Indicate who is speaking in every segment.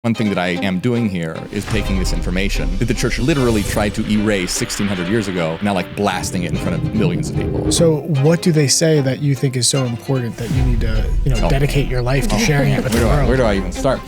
Speaker 1: One thing that I am doing here is taking this information that the church literally tried to erase 1600 years ago, now like blasting it in front of millions of people.
Speaker 2: So what do they say that you think is so important that you need to, dedicate your life to sharing it with the world?
Speaker 1: Where do I even start?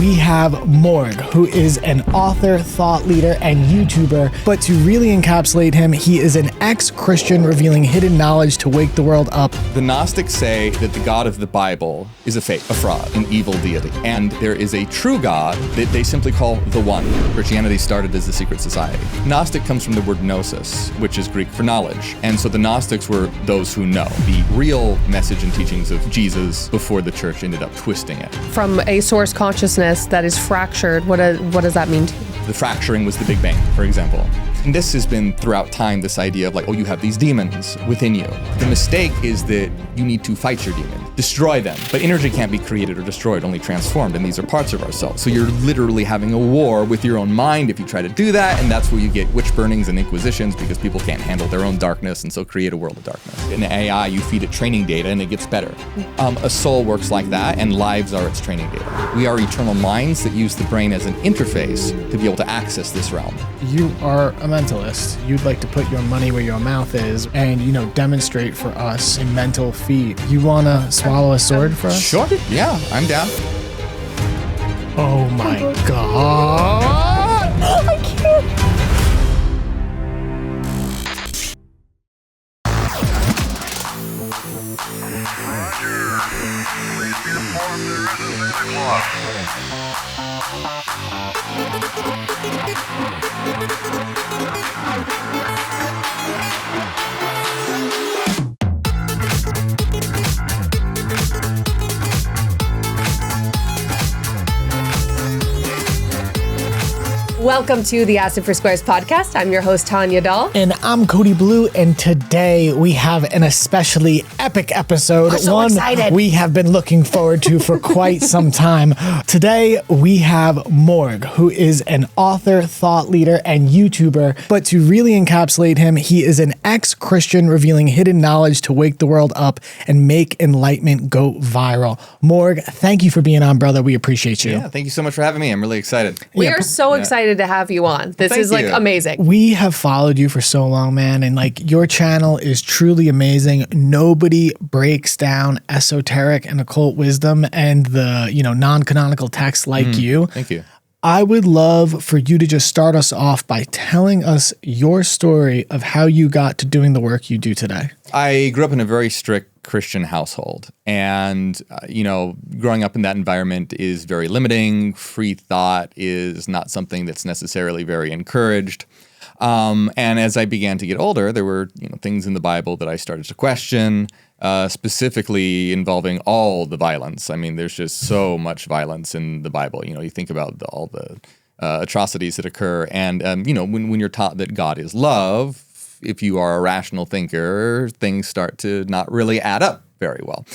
Speaker 2: We have Morgue, who is an author, thought leader, and YouTuber. But to really encapsulate him, he is an ex-Christian revealing hidden knowledge to wake the world up.
Speaker 1: The Gnostics say that the God of the Bible is a fake, a fraud, an evil deity. And there is a true God that they simply call the One. Christianity started as a secret society. Gnostic comes from the word gnosis, which is Greek for knowledge. And so the Gnostics were those who know the real message and teachings of Jesus before the church ended up twisting it.
Speaker 3: From a source consciousness that is fractured, what does that mean to you?
Speaker 1: The fracturing was the Big Bang, for example. And this has been throughout time, this idea of like, oh, you have these demons within you. The mistake is that you need to fight your demons, destroy them. But energy can't be created or destroyed, only transformed. And these are parts of ourselves. So you're literally having a war with your own mind if you try to do that. And that's where you get witch burnings and inquisitions because people can't handle their own darkness and so create a world of darkness. In AI, you feed it training data and it gets better. A soul works like that and lives are its training data. We are eternal minds that use the brain as an interface to be able to access this realm.
Speaker 2: You are a mentalist. You'd like to put your money where your mouth is and, demonstrate for us a mental feat. You want to swallow a sword for us?
Speaker 1: Sure. Yeah, I'm down.
Speaker 2: Oh my God.
Speaker 3: I can't. Welcome to the Acid for Squares podcast. I'm your host, Tanya Dahl.
Speaker 2: And I'm Cody Blue, and today we have an especially epic episode.
Speaker 3: I'm so excited.
Speaker 2: We have been looking forward to for quite some time. Today we have Morgue, who is an author, thought leader, and YouTuber. But to really encapsulate him, he is an ex-Christian revealing hidden knowledge to wake the world up and make enlightenment go viral. Morgue, thank you for being on, brother. We appreciate you.
Speaker 1: Yeah, thank you so much for having me. I'm really excited.
Speaker 3: We are so excited to have you on. This is amazing.
Speaker 2: We have followed you for so long, man, and your channel is truly amazing. Nobody breaks down esoteric and occult wisdom and the, non-canonical texts like you.
Speaker 1: Thank you.
Speaker 2: I would love for you to just start us off by telling us your story of how you got to doing the work you do today.
Speaker 1: I grew up in a very strict Christian household. And, growing up in that environment is very limiting. Free thought is not something that's necessarily very encouraged. And as I began to get older, there were things in the Bible that I started to question, specifically involving all the violence. I mean, there's just so much violence in the Bible. You think about all the atrocities that occur. And, when you're taught that God is love, if you are a rational thinker, things start to not really add up very well.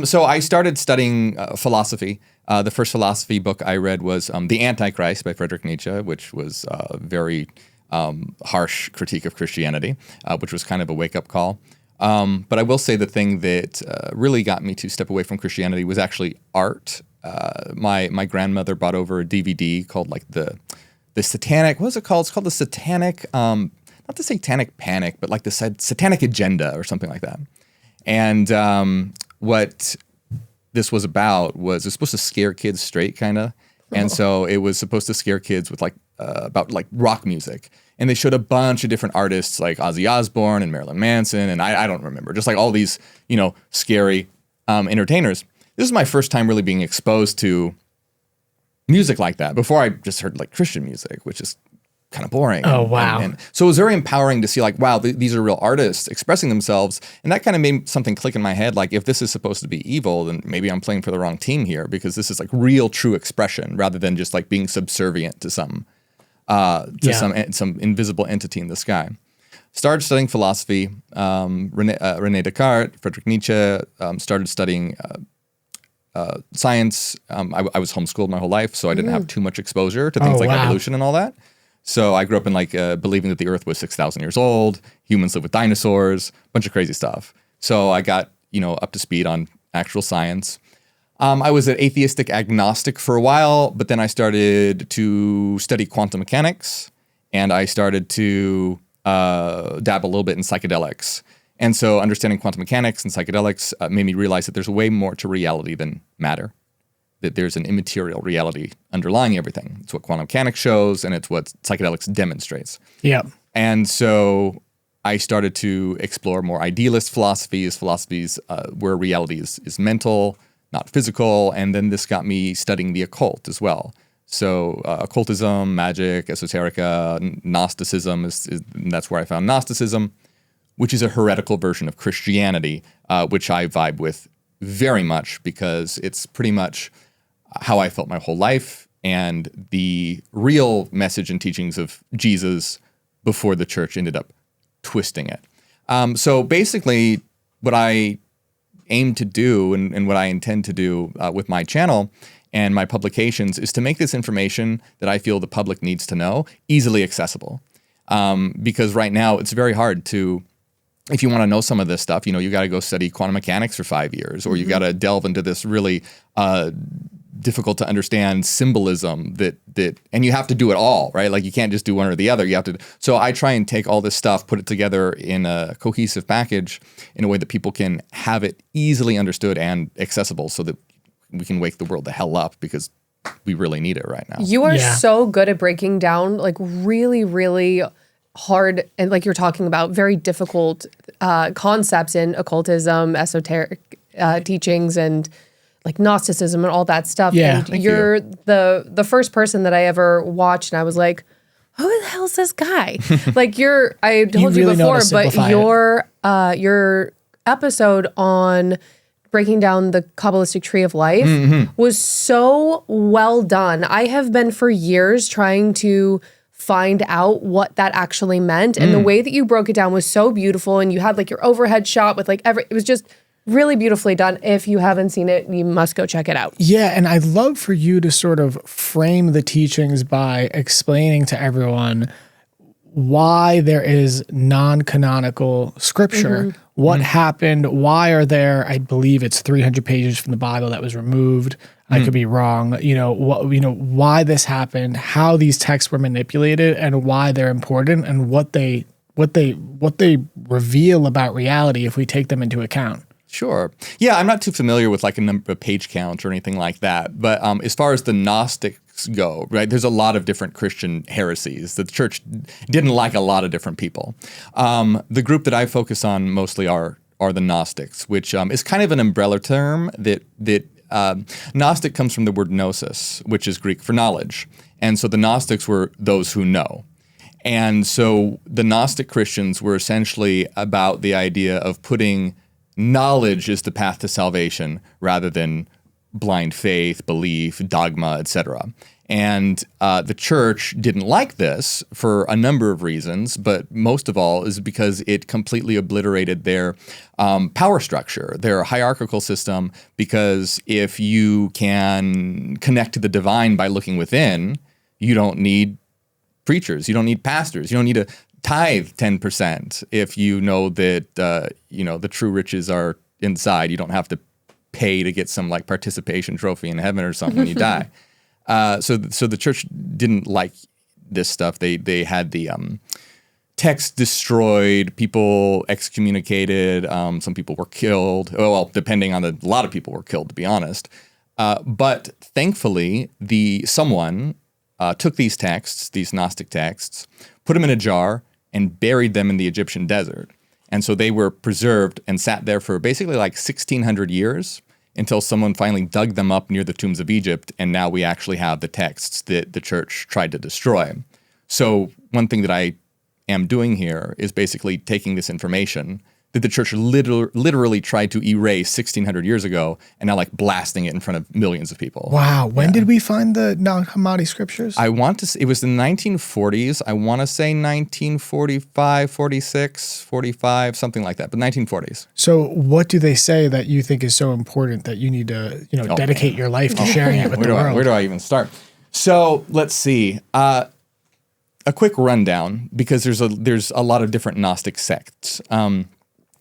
Speaker 1: So I started studying philosophy. The first philosophy book I read was The Antichrist by Friedrich Nietzsche, which was a very harsh critique of Christianity, which was kind of a wake-up call. But I will say the thing that really got me to step away from Christianity was actually art. My grandmother brought over a DVD called the Satanic, what was it called? It's called the Satanic... not the Satanic Panic, but the Satanic Agenda or something like that. And what this was about was it was supposed to scare kids straight, kind of. And so it was supposed to scare kids with about rock music. And they showed a bunch of different artists like Ozzy Osbourne and Marilyn Manson. And I don't remember, just all these, scary entertainers. This is my first time really being exposed to music like that. Before I just heard Christian music, which is kind of boring.
Speaker 2: Oh, wow.
Speaker 1: And so it was very empowering to see wow, these are real artists expressing themselves. And that kind of made something click in my head. If this is supposed to be evil, then maybe I'm playing for the wrong team here because this is real, true expression rather than just being subservient to some invisible entity in the sky. Started studying philosophy. René Descartes, Friedrich Nietzsche, started studying science. I was homeschooled my whole life, so I didn't have too much exposure to things evolution and all that. So I grew up in believing that the earth was 6,000 years old, humans live with dinosaurs, bunch of crazy stuff. So I got, up to speed on actual science. I was an atheistic agnostic for a while, but then I started to study quantum mechanics, and I started to dabble a little bit in psychedelics. And so understanding quantum mechanics and psychedelics made me realize that there's way more to reality than matter, that there's an immaterial reality underlying everything. It's what quantum mechanics shows, and it's what psychedelics demonstrates.
Speaker 2: Yeah.
Speaker 1: And so I started to explore more idealist philosophies where reality is mental, not physical. And then this got me studying the occult as well. So occultism, magic, esoterica, Gnosticism, that's where I found Gnosticism, which is a heretical version of Christianity, which I vibe with very much because it's pretty much how I felt my whole life and the real message and teachings of Jesus before the church ended up twisting it. So basically, what I aim to do and what I intend to do with my channel and my publications is to make this information that I feel the public needs to know easily accessible. Because right now it's very hard to, if you want to know some of this stuff, you got to go study quantum mechanics for 5 years, or you got to delve into this really difficult to understand symbolism and you have to do it all, right? Like you can't just do one or the other. You have to. So I try and take all this stuff, put it together in a cohesive package in a way that people can have it easily understood and accessible so that we can wake the world the hell up, because we really need it right now.
Speaker 3: You are so good at breaking down like really, really hard, and like you're talking about very difficult concepts in occultism, esoteric teachings, and like Gnosticism and all that stuff.
Speaker 2: Yeah,
Speaker 3: and you're the first person that I ever watched, and I was like, who the hell's this guy? Like I told you
Speaker 2: really know
Speaker 3: before,
Speaker 2: to
Speaker 3: but
Speaker 2: simplify
Speaker 3: your episode on breaking down the Kabbalistic tree of life was so well done. I have been for years trying to find out what that actually meant. And the way that you broke it down was so beautiful. And you had like your overhead shot with like it was just really beautifully done. If you haven't seen it, you must go check it out.
Speaker 2: Yeah, and I'd love for you to sort of frame the teachings by explaining to everyone why there is non-canonical scripture, what happened, why are there, I believe it's 300 pages from the Bible that was removed. I could be wrong. Why this happened, how these texts were manipulated, and why they're important, and what they reveal about reality if we take them into account.
Speaker 1: Sure. Yeah, I'm not too familiar with like a page count or anything like that. But as far as the Gnostics go, right, there's a lot of different Christian heresies. The church didn't like a lot of different people. The group that I focus on mostly are the Gnostics, which is kind of an umbrella term that Gnostic comes from the word gnosis, which is Greek for knowledge. And so the Gnostics were those who know. And so the Gnostic Christians were essentially about the idea of putting knowledge as the path to salvation rather than blind faith, belief, dogma, etc. And the church didn't like this for a number of reasons, but most of all is because it completely obliterated their power structure, their hierarchical system, because if you can connect to the divine by looking within, you don't need preachers, you don't need pastors, you don't need to tithe 10% if you know that the true riches are inside. You don't have to pay to get some like participation trophy in heaven or something when you die. So the church didn't like this stuff. They had the text destroyed, people excommunicated, some people were killed. Well, depending on a lot of people were killed, to be honest. But thankfully, someone took these texts, these Gnostic texts, put them in a jar, and buried them in the Egyptian desert. And so they were preserved and sat there for basically like 1,600 years until someone finally dug them up near the tombs of Egypt, and now we actually have the texts that the church tried to destroy. So one thing that I am doing here is basically taking this information that the church literally tried to erase 1,600 years ago, and now like blasting it in front of millions of people.
Speaker 2: Wow. When did we find the Nag Hammadi scriptures?
Speaker 1: I want to say it was the 1940s. I want to say 1945, 46, 45, something like that, but 1940s.
Speaker 2: So what do they say that you think is so important that you need to, dedicate your life to sharing it with the world?
Speaker 1: Where do I even start? So let's see. A quick rundown, because there's a lot of different Gnostic sects.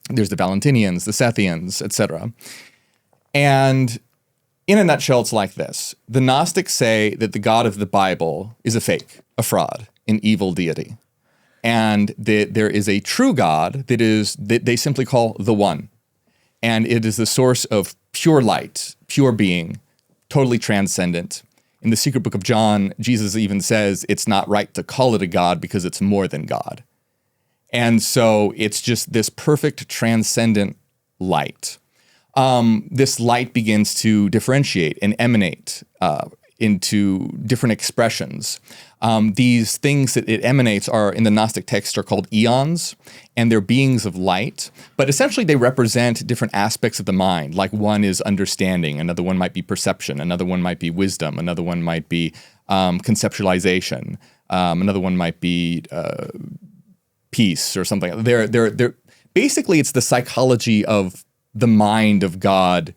Speaker 1: There's the Valentinians, the Sethians, etc. And in a nutshell, it's like this. The Gnostics say that the God of the Bible is a fake, a fraud, an evil deity. And that there is a true God that they simply call the One. And it is the source of pure light, pure being, totally transcendent. In the secret book of John, Jesus even says it's not right to call it a God because it's more than God. And so it's just this perfect transcendent light. This light begins to differentiate and emanate into different expressions. These things that it emanates are in the Gnostic text are called eons, and they're beings of light. But essentially, they represent different aspects of the mind. Like one is understanding, another one might be perception, another one might be wisdom, another one might be conceptualization, another one might be peace or something. They're basically it's the psychology of the mind of God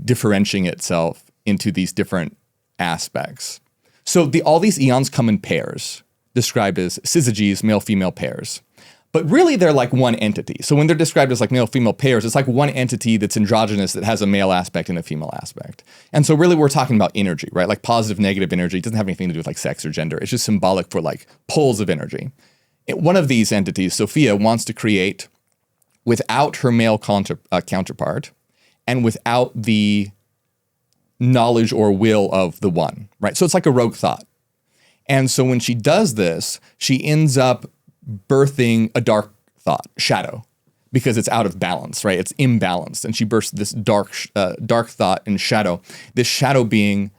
Speaker 1: differentiating itself into these different aspects. So all these eons come in pairs, described as syzygies, male-female pairs. But really, they're like one entity. So when they're described as like male-female pairs, it's like one entity that's androgynous that has a male aspect and a female aspect. And so really, we're talking about energy, right? Like positive, negative energy. It doesn't have anything to do with like sex or gender. It's just symbolic for like poles of energy. One of these entities, Sophia, wants to create without her male counterpart and without the knowledge or will of the One, right? So it's like a rogue thought. And so when she does this, she ends up birthing a dark thought, shadow, because it's out of balance, right? It's imbalanced. And she bursts this dark thought and shadow. This shadow being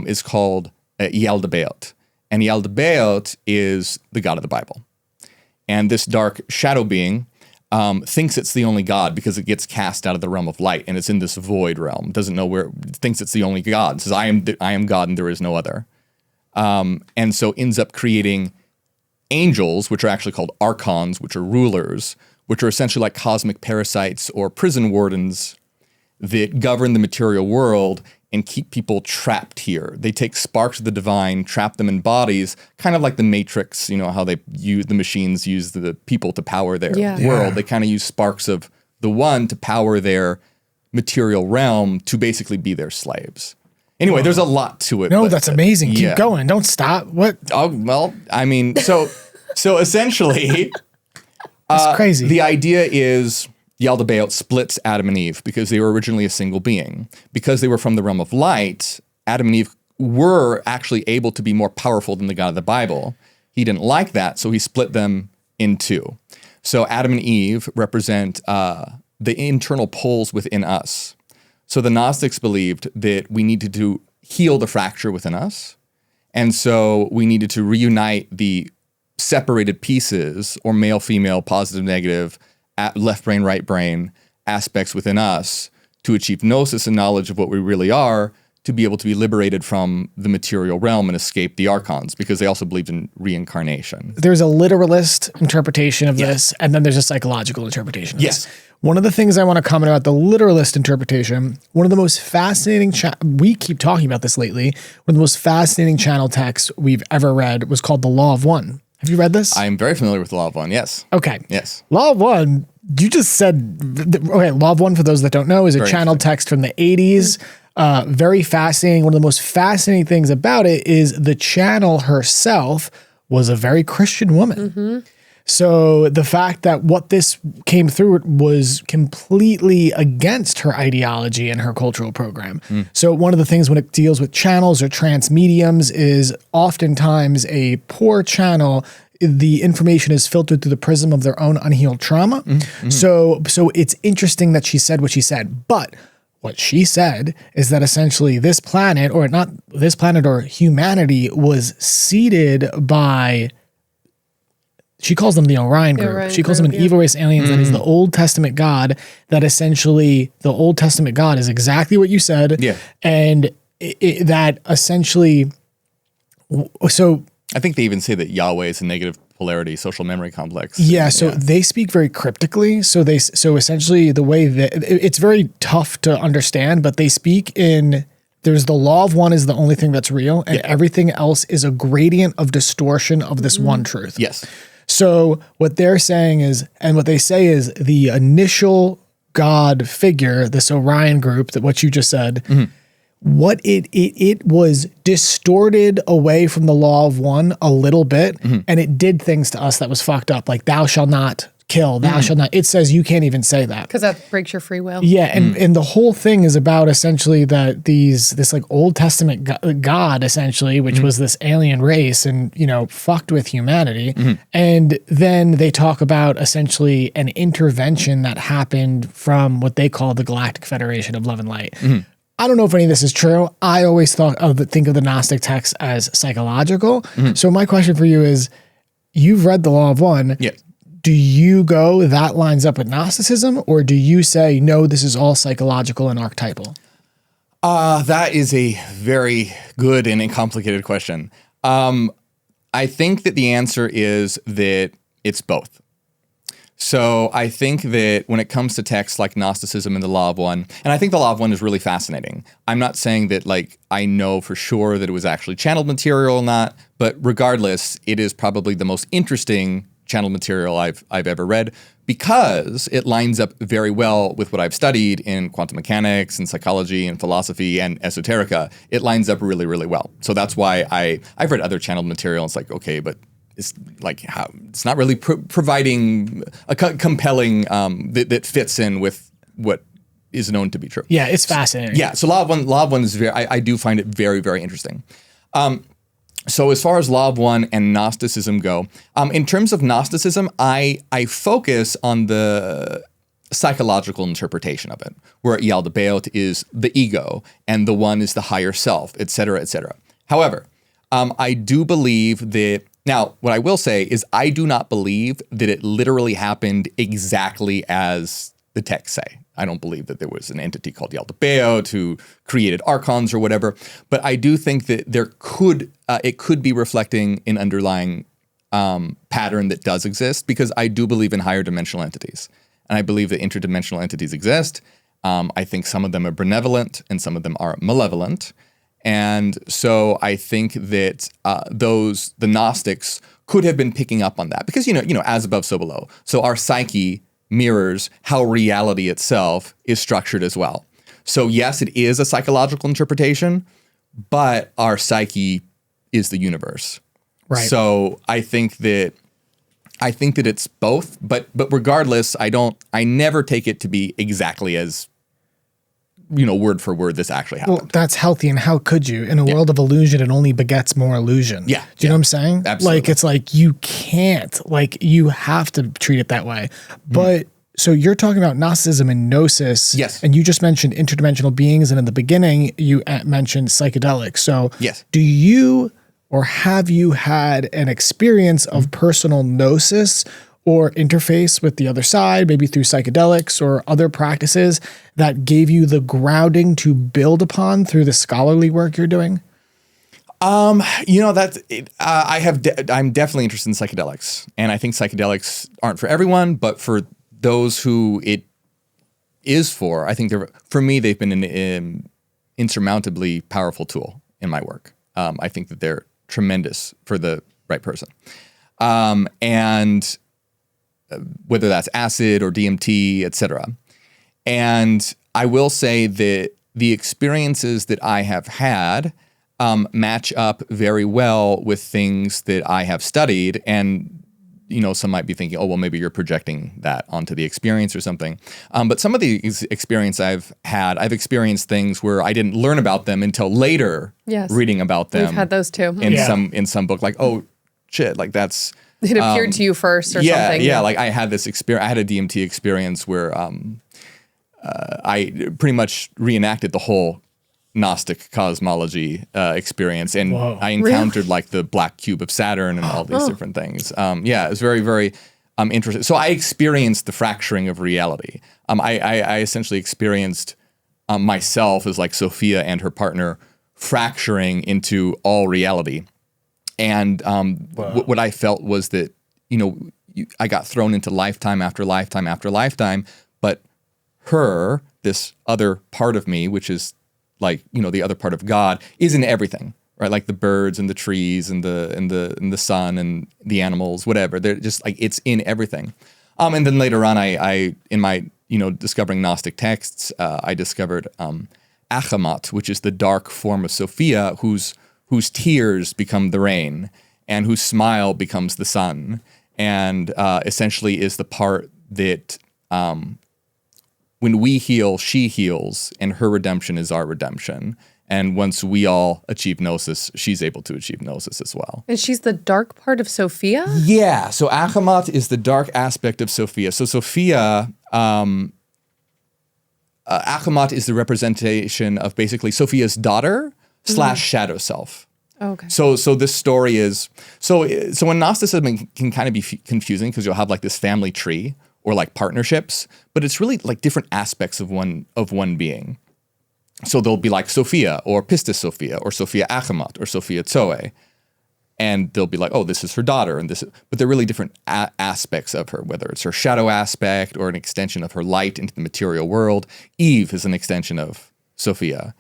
Speaker 1: is called Yaldabaoth. And Yaldabaoth is the God of the Bible. And this dark shadow being thinks it's the only God because it gets cast out of the realm of light and it's in this void realm. Doesn't know where. Thinks it's the only God. Says I am God and there is no other. And so ends up creating angels, which are actually called archons, which are rulers, which are essentially like cosmic parasites or prison wardens that govern the material world and keep people trapped here. They take sparks of the divine, trap them in bodies, kind of like the Matrix, you know, how the machines use the people to power their world. They kind of use sparks of the One to power their material realm to basically be their slaves. Anyway, there's a lot to it.
Speaker 2: No, that's amazing. Keep going. Don't stop. What?
Speaker 1: Oh, well, I mean, so essentially,
Speaker 2: it's crazy.
Speaker 1: The idea is Yaldabaoth splits Adam and Eve because they were originally a single being. Because they were from the realm of light, Adam and Eve were actually able to be more powerful than the God of the Bible. He didn't like that, so he split them in two. So Adam and Eve represent the internal poles within us. So the Gnostics believed that we needed to heal the fracture within us. And so we needed to reunite the separated pieces, or male, female, positive, negative, left brain, right brain aspects within us to achieve gnosis and knowledge of what we really are, to be able to be liberated from the material realm and escape the archons, because they also believed in reincarnation.
Speaker 2: There's a literalist interpretation of this, and then there's a psychological interpretation of this. One of the things I want to comment about the literalist interpretation, one of the most fascinating, we keep talking about this lately, one of the most fascinating channel texts we've ever read was called The Law of One. Have you read this?
Speaker 1: I am very familiar with the Law of One, yes.
Speaker 2: Okay.
Speaker 1: Yes.
Speaker 2: Law of One, you just said, okay, Law of One, for those that don't know, is a channel text from the 80s. Very fascinating. One of the most fascinating things about it is the channel herself was a very Christian woman. Mm-hmm. So the fact that what this came through was completely against her ideology and her cultural program. So one of the things when it deals with channels or trance mediums is oftentimes a poor channel, the information is filtered through the prism of their own unhealed trauma. Mm-hmm. So it's interesting that she said what she said, but what she said is that essentially this planet, or not this planet, or humanity was seeded by, she calls them the Orion group. She calls them an evil race aliens. That is the Old Testament God. That essentially the Old Testament God is exactly what you said. Yeah. And that essentially, so
Speaker 1: I think they even say that Yahweh is a negative polarity social memory complex.
Speaker 2: Yeah. So they speak very cryptically. So essentially the way that it's very tough to understand, but they speak in, there's the law of one is the only thing that's real, and everything else is a gradient of distortion of this one truth.
Speaker 1: Yes.
Speaker 2: So what they're saying is, and what they say is, the initial God figure, this Orion group, that what you just said, what it was distorted away from the law of one a little bit, and it did things to us that was fucked up, like thou shalt not kill, thou shalt not. It says you can't even say that
Speaker 3: because that breaks your free will.
Speaker 2: Yeah, and the whole thing is about essentially that this like Old Testament God essentially, which was this alien race, and fucked with humanity, and then they talk about essentially an intervention that happened from what they call the Galactic Federation of Love and Light. I don't know if any of this is true. I always think of the Gnostic text as psychological. So my question for you is, you've read the Law of One.
Speaker 1: Yes.
Speaker 2: Do you go, that lines up with Gnosticism, or do you say, no, this is all psychological and archetypal?
Speaker 1: That is a very good and complicated question. I think that the answer is that it's both. So I think that when it comes to texts like Gnosticism and the Law of One, and I think the Law of One is really fascinating. I'm not saying that I know for sure that it was actually channeled material or not, but regardless, it is probably the most interesting channeled material I've ever read, because it lines up very well with what I've studied in quantum mechanics and psychology and philosophy and esoterica. It lines up really, really well. So that's why I've read other channeled material. It's like, okay, but it's like how it's not really providing a compelling that fits in with what is known to be true.
Speaker 2: Yeah, it's fascinating.
Speaker 1: Yeah, so Law of One is I do find it very, very interesting. So as far as Law of One and Gnosticism go, in terms of Gnosticism, I focus on the psychological interpretation of it, where Yaldabaoth is the ego and the one is the higher self, et cetera, et cetera. However, I do believe that, now what I will say is I do not believe that it literally happened exactly as the texts say. I don't believe that there was an entity called Yaldabaoth who created archons or whatever, but I do think that it could be reflecting an underlying pattern that does exist, because I do believe in higher dimensional entities, and I believe that interdimensional entities exist. I think some of them are benevolent and some of them are malevolent, and so I think that the Gnostics could have been picking up on that, because as above, so below. So our psyche mirrors how reality itself is structured as well. So yes, it is a psychological interpretation, but our psyche is the universe.
Speaker 2: Right.
Speaker 1: So I think that it's both, but regardless, I never take it to be exactly as word for word this actually happened. Well,
Speaker 2: that's healthy, and how could you? In a world of illusion, it only begets more illusion.
Speaker 1: Yeah.
Speaker 2: Do you know what I'm saying?
Speaker 1: Absolutely.
Speaker 2: Like, it's like you can't, you have to treat it that way. But so you're talking about Gnosticism and Gnosis.
Speaker 1: Yes.
Speaker 2: And you just mentioned interdimensional beings, and in the beginning you mentioned psychedelics. So
Speaker 1: yes.
Speaker 2: Do you, or have you had an experience of personal Gnosis or interface with the other side, maybe through psychedelics or other practices that gave you the grounding to build upon through the scholarly work you're doing?
Speaker 1: I'm definitely interested in psychedelics, and I think psychedelics aren't for everyone, but for those who it is for, I think for me, they've been an insurmountably powerful tool in my work. I think that they're tremendous for the right person. And whether that's acid or DMT, et cetera. And I will say that the experiences that I have had match up very well with things that I have studied. And, some might be thinking, oh, well, maybe you're projecting that onto the experience or something. But some of the experience I've experienced things where I didn't learn about them until later reading about them.
Speaker 3: We've had those too.
Speaker 1: In some book, like, oh, shit, like that's...
Speaker 3: It appeared to you first or something.
Speaker 1: Yeah, like I had this experience. I had a DMT experience where I pretty much reenacted the whole Gnostic cosmology experience, and
Speaker 2: Whoa.
Speaker 1: I encountered like the black cube of Saturn and all these different things. It was very, very interesting. So I experienced the fracturing of reality. I essentially experienced myself as like Sophia and her partner fracturing into all reality. And what I felt was that, I got thrown into lifetime after lifetime after lifetime, but her, this other part of me, which is like, the other part of God, is in everything, right? Like the birds and the trees and the sun and the animals, whatever. They're just like, it's in everything. And then later on, I in my, discovering Gnostic texts, I discovered Achamat, which is the dark form of Sophia, whose tears become the rain, and whose smile becomes the sun, and essentially is the part that when we heal, she heals, and her redemption is our redemption. And once we all achieve Gnosis, she's able to achieve Gnosis as well.
Speaker 3: And she's the dark part of Sophia?
Speaker 1: Yeah. So Achamat is the dark aspect of Sophia. So Sophia, Achamat is the representation of basically Sophia's daughter / shadow self.
Speaker 3: Okay.
Speaker 1: So this story is, so in Gnosticism can kind of be confusing because you'll have like this family tree or like partnerships, but it's really like different aspects of one being. So there'll be like Sophia or Pistis Sophia or Sophia Achamat or Sophia Zoe. And they'll be like, oh, this is her daughter. But they're really different aspects of her, whether it's her shadow aspect or an extension of her light into the material world. Eve is an extension of Sophia,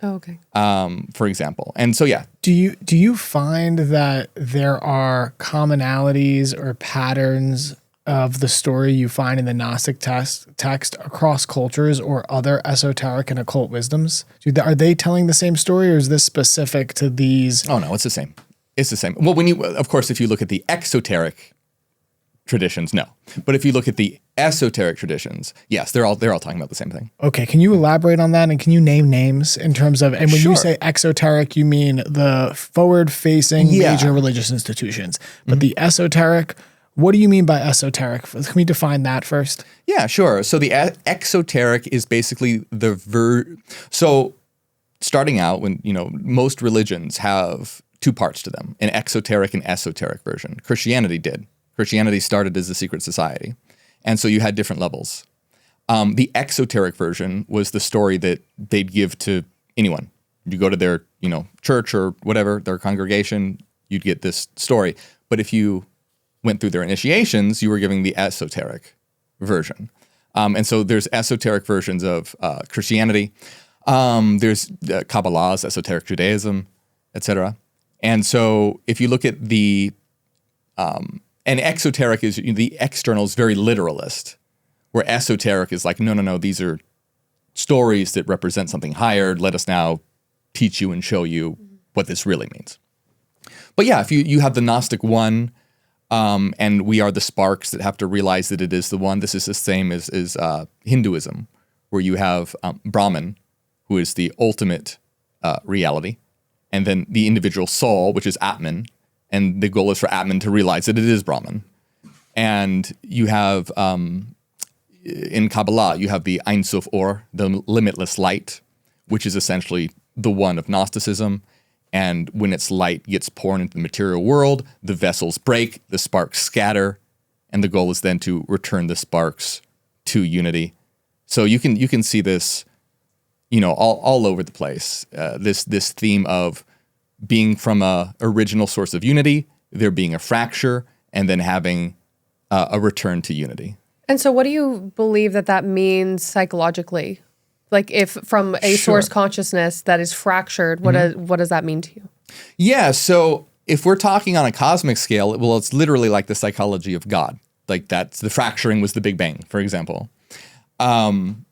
Speaker 1: for example. And so, yeah.
Speaker 2: Do you find that there are commonalities or patterns of the story you find in the Gnostic text across cultures or other esoteric and occult wisdoms? Are they telling the same story, or is this specific to these?
Speaker 1: Oh, no, it's the same. It's the same. Well, if you look at the exoteric traditions, no. But if you look at the esoteric traditions, yes, they're all talking about the same thing.
Speaker 2: Okay, can you elaborate on that, and can you name names in terms of, and when you say exoteric, you mean the forward-facing major religious institutions, but the esoteric, what do you mean by esoteric? Can we define that first?
Speaker 1: Yeah, sure. So the exoteric is basically so starting out when, most religions have two parts to them, an exoteric and esoteric version. Christianity did. Christianity started as a secret society. And so you had different levels. The exoteric version was the story that they'd give to anyone. You go to their, church or whatever, their congregation, you'd get this story. But if you went through their initiations, you were giving the esoteric version. And so there's esoteric versions of Christianity. There's Kabbalah's esoteric Judaism, etc. And so if you look at and exoteric is, the external is very literalist, where esoteric is like, no, these are stories that represent something higher. Let us now teach you and show you what this really means. But yeah, if you have the Gnostic one, and we are the sparks that have to realize that it is the one. This is the same as Hinduism, where you have Brahman, who is the ultimate reality, and then the individual soul, which is Atman, and the goal is for Atman to realize that it is Brahman. And you have, in Kabbalah, you have the Ein Sof Or, the limitless light, which is essentially the one of Gnosticism. And when its light gets poured into the material world, the vessels break, the sparks scatter, and the goal is then to return the sparks to unity. So you can see this, all over the place. This theme of being from a original source of unity, there being a fracture, and then having a return to unity.
Speaker 3: And so, what do you believe that means psychologically? Like, if from a source consciousness that is fractured, what does that mean to you? Yeah, so if we're talking on a cosmic scale, well, it's literally like the psychology of God. Like that's the fracturing was the Big Bang, for example. And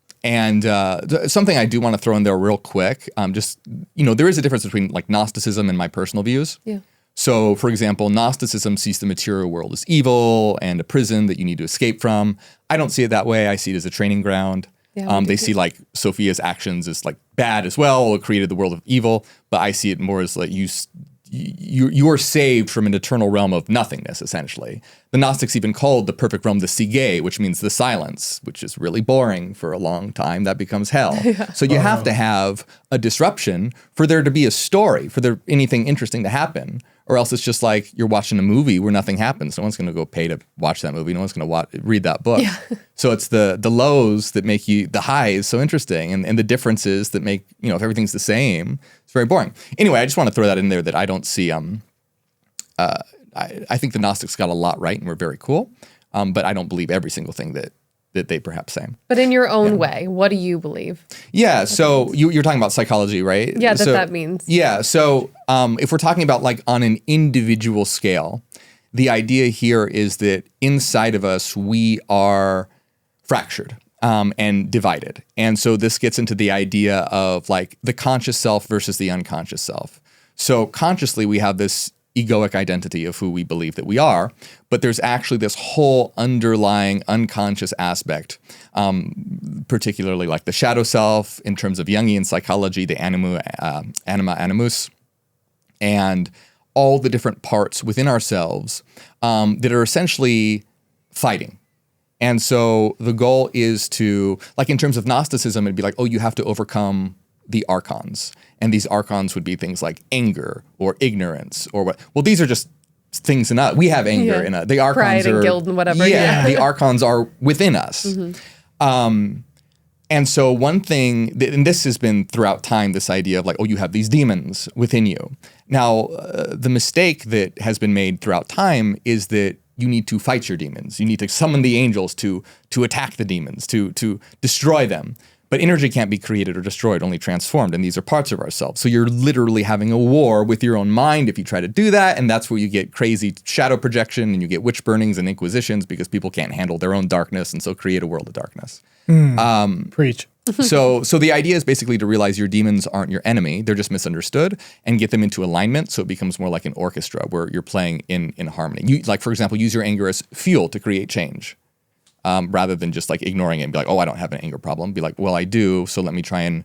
Speaker 3: something I do want to throw in there real quick, there is a difference between like Gnosticism and my personal views. Yeah. So, for example, Gnosticism sees the material world as evil and a prison that you need to escape from. I don't see it that way. I see it as a training ground. Yeah, they see like Sophia's actions as like bad as well, created the world of evil, but I see it more as like you are saved from an eternal realm of nothingness, essentially. The Gnostics even called the perfect realm the Sige, which means the silence, which is really boring for a long time. That becomes hell. Yeah. So you have to have a disruption for there to be a story, for there anything interesting to happen. Or else it's just like you're watching a movie where nothing happens. No one's going to go pay to watch that movie. No one's going to read that book. Yeah. So it's the lows that make the highs so interesting, and the differences that make, if everything's the same, it's very boring. Anyway, I just want to throw that in there that I don't see, I think the Gnostics got a lot right and were very cool, but I don't believe every single thing that they perhaps say. But in your own way, what do you believe? Yeah, so you're talking about psychology, right? Yeah, that means. Yeah, so if we're talking about like on an individual scale, the idea here is that inside of us, we are fractured.
Speaker 1: and divided. And so this gets into the idea of like the conscious self versus the unconscious self. So consciously, we have this egoic identity of who we believe that we are, but there's actually this whole underlying unconscious aspect, particularly like the shadow self in terms of Jungian psychology, the anima animus, and all the different parts within ourselves that are essentially fighting. And so the goal is to, like in terms of Gnosticism, it'd be like, oh, you have to overcome the archons. And these archons would be things like anger or ignorance or what. Well, these are just things in us. We have anger in us. The archons
Speaker 3: pride and guilt and whatever.
Speaker 1: Yeah, the archons are within us. And so one thing, and this has been throughout time, this idea of like, oh, you have these demons within you. Now, the mistake that has been made throughout time is that you need to fight your demons. You need to summon the angels to attack the demons, to destroy them. But energy can't be created or destroyed, only transformed. And these are parts of ourselves. So you're literally having a war with your own mind if you try to do that. And that's where you get crazy shadow projection and you get witch burnings and inquisitions because people can't handle their own darkness and so create a world of darkness.
Speaker 2: Preach.
Speaker 1: So the idea is basically to realize your demons aren't your enemy. They're just misunderstood and get them into alignment so it becomes more like an orchestra where you're playing in harmony. You, like, for example, use your anger as fuel to create change. Rather than just like ignoring it and be like, oh, I don't have an anger problem. Be like, well, I do. So let me try and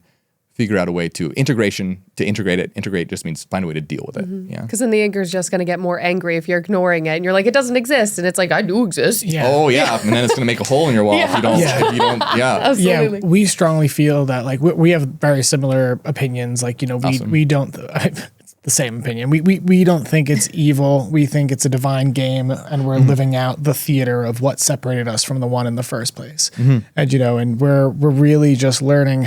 Speaker 1: figure out a way to integrate it. Integrate just means find a way to deal with it. Yeah.
Speaker 3: Because then the anger is just going to get more angry if you're ignoring it and you're like, it doesn't exist. And it's like, I do exist.
Speaker 2: Yeah.
Speaker 1: Oh, yeah. And then it's going to make a hole in your wall if you don't.
Speaker 3: Absolutely.
Speaker 2: Yeah, we strongly feel that like we have very similar opinions. Like, you know, we don't, it's the same opinion. We don't think it's evil. We think it's a divine game and we're living out the theater of what separated us from the one in the first place. And, you know, and we're really just learning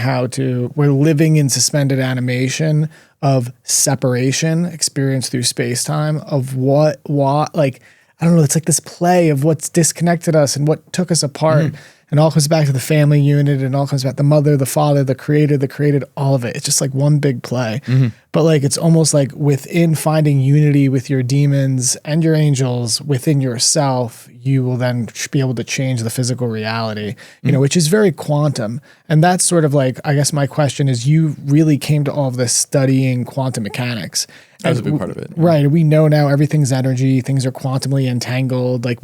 Speaker 2: we're living in suspended animation of separation experienced through space-time of what, like, I don't know, it's like this play of what's disconnected us and what took us apart. And all comes back to the family unit and all comes back the mother, the father, the creator, the created, all of it. It's just like one big play. But like, it's almost like within finding unity with your demons and your angels within yourself, you will then be able to change the physical reality, you know, which is very quantum. And that's sort of like, I guess my question is, you really came to all of this studying quantum mechanics.
Speaker 1: That was a big part of it.
Speaker 2: Right. We know now everything's energy. Things are quantumly entangled. Like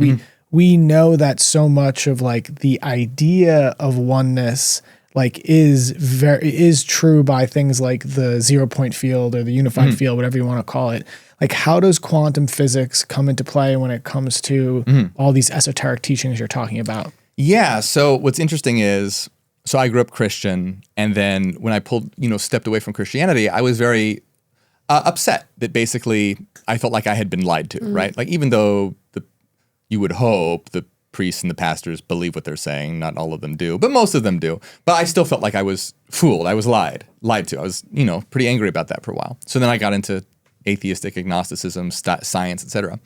Speaker 2: we know that so much of like the idea of oneness like is true by things like the 0 point field or the unified field, whatever you want to call it. Like, how does quantum physics come into play when it comes to all these esoteric teachings you're talking about?
Speaker 1: Yeah. So what's interesting is, so I grew up Christian, and then when I stepped away from Christianity, I was very upset that basically I felt like I had been lied to, right? Like, even though you would hope the priests and the pastors believe what they're saying. Not all of them do, but most of them do. But I still felt like I was fooled. I was lied to. I was, pretty angry about that for a while. So then I got into atheistic agnosticism, science, etc.